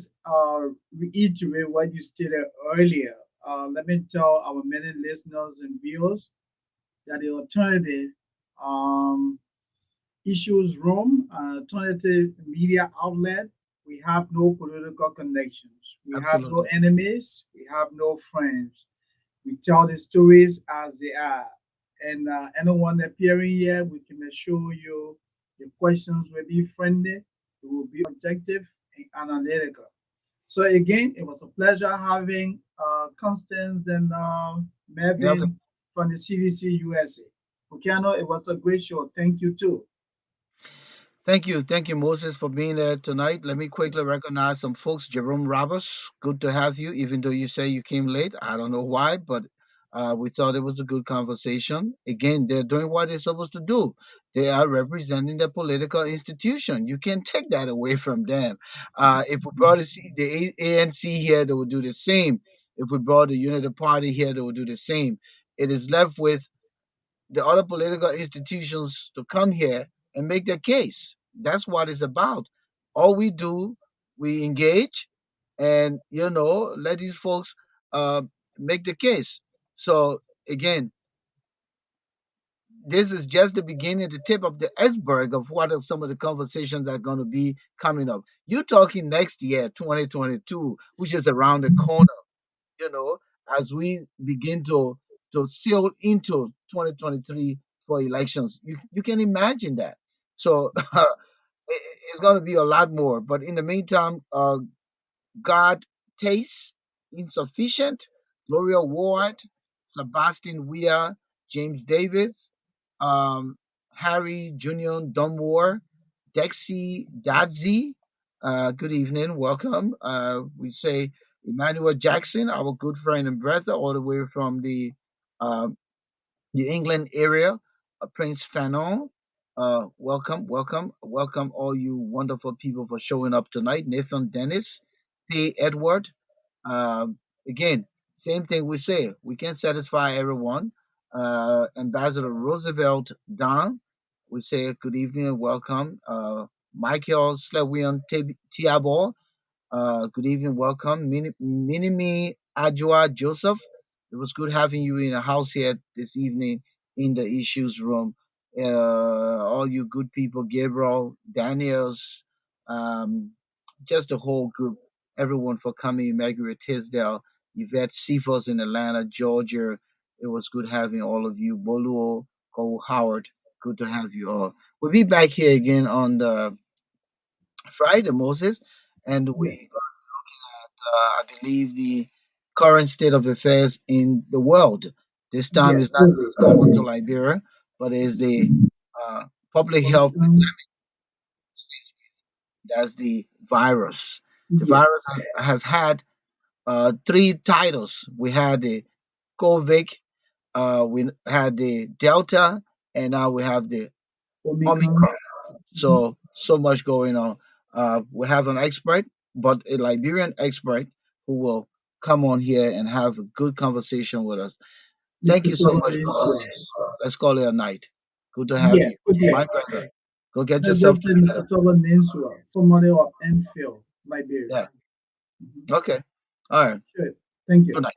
reiterate what you stated earlier. Let me tell our many listeners and viewers that the alternative um, issues room, alternative media outlet. We have no political connections. We have no absolutely. enemies. We have no friends. We tell the stories as they are. And anyone appearing here, we can assure you the questions will be friendly, it will be objective and analytical. So again, it was a pleasure having Constance and Melvin. Melvin from the CDC USA. Volcano, it was a great show. Thank you too. Thank you, Moses, for being there tonight. Let me quickly recognize some folks. Jerome Roberts, good to have you, even though you say you came late. I don't know why, but we thought it was a good conversation. Again, they're doing what they're supposed to do. They are representing the political institution. You can't take that away from them. If we brought the ANC here, they would do the same. If we brought the Unity Party here, they would do the same. It is left with the other political institutions to come here and make their case. That's what it's about. All we do, we engage and let these folks uh, make the case. So again, this is just the beginning, the tip of the iceberg of what are some of the conversations that are going to be coming up. You're talking next year, 2022, which is around the corner, you know, as we begin to sail into 2023 for elections. You can imagine that. So it's going to be a lot more. But in the meantime, God Taste, Insufficient, Gloria Ward, Sebastian Weir, James Davis, Harry Junior Dunmore, Dexy Dadzi. Good evening, welcome. We say Emmanuel Jackson, our good friend and brother, all the way from the um, New England area, Prince Fanon. Welcome, all you wonderful people for showing up tonight. Nathan Dennis, P. Edward. Again, same thing we say. We can't satisfy everyone. Ambassador Roosevelt Don, we say good evening and welcome. Michael Slewian Tiabo, Good evening, welcome. Minimi Ajua Joseph. It was good having you in the house here this evening in the issues room. All you good people, Gabriel, Daniels, um, just the whole group, everyone for coming, Margaret Tisdale, Yvette Cephas in Atlanta, Georgia. It was good having all of you. Boluo, Cole Howard, good to have you all. We'll be back here again on the Friday, Moses, and Yeah. I believe, the current state of affairs in the world. This time Yeah. is not COVID. just common to Liberia, but is the uh, public health Omicron. as the virus. The virus Yes. has had three titles. We had the COVID, we had the Delta, and now we have the Omicron. Omicron. Mhm. So much going on. We have an expert, but a Liberian expert who will come on here and have a good conversation with us. Thank Mr. you so much, Solomon brothers. Swell. Let's call it a night. Good to have Yeah. you. Good day. My brother, go get Let's yourself just say to Mr. bed. Solomon Swell, formerly of Enfield, Liberia. Yeah. Mhm. Okay. All right. Sure. Thank Good you. night.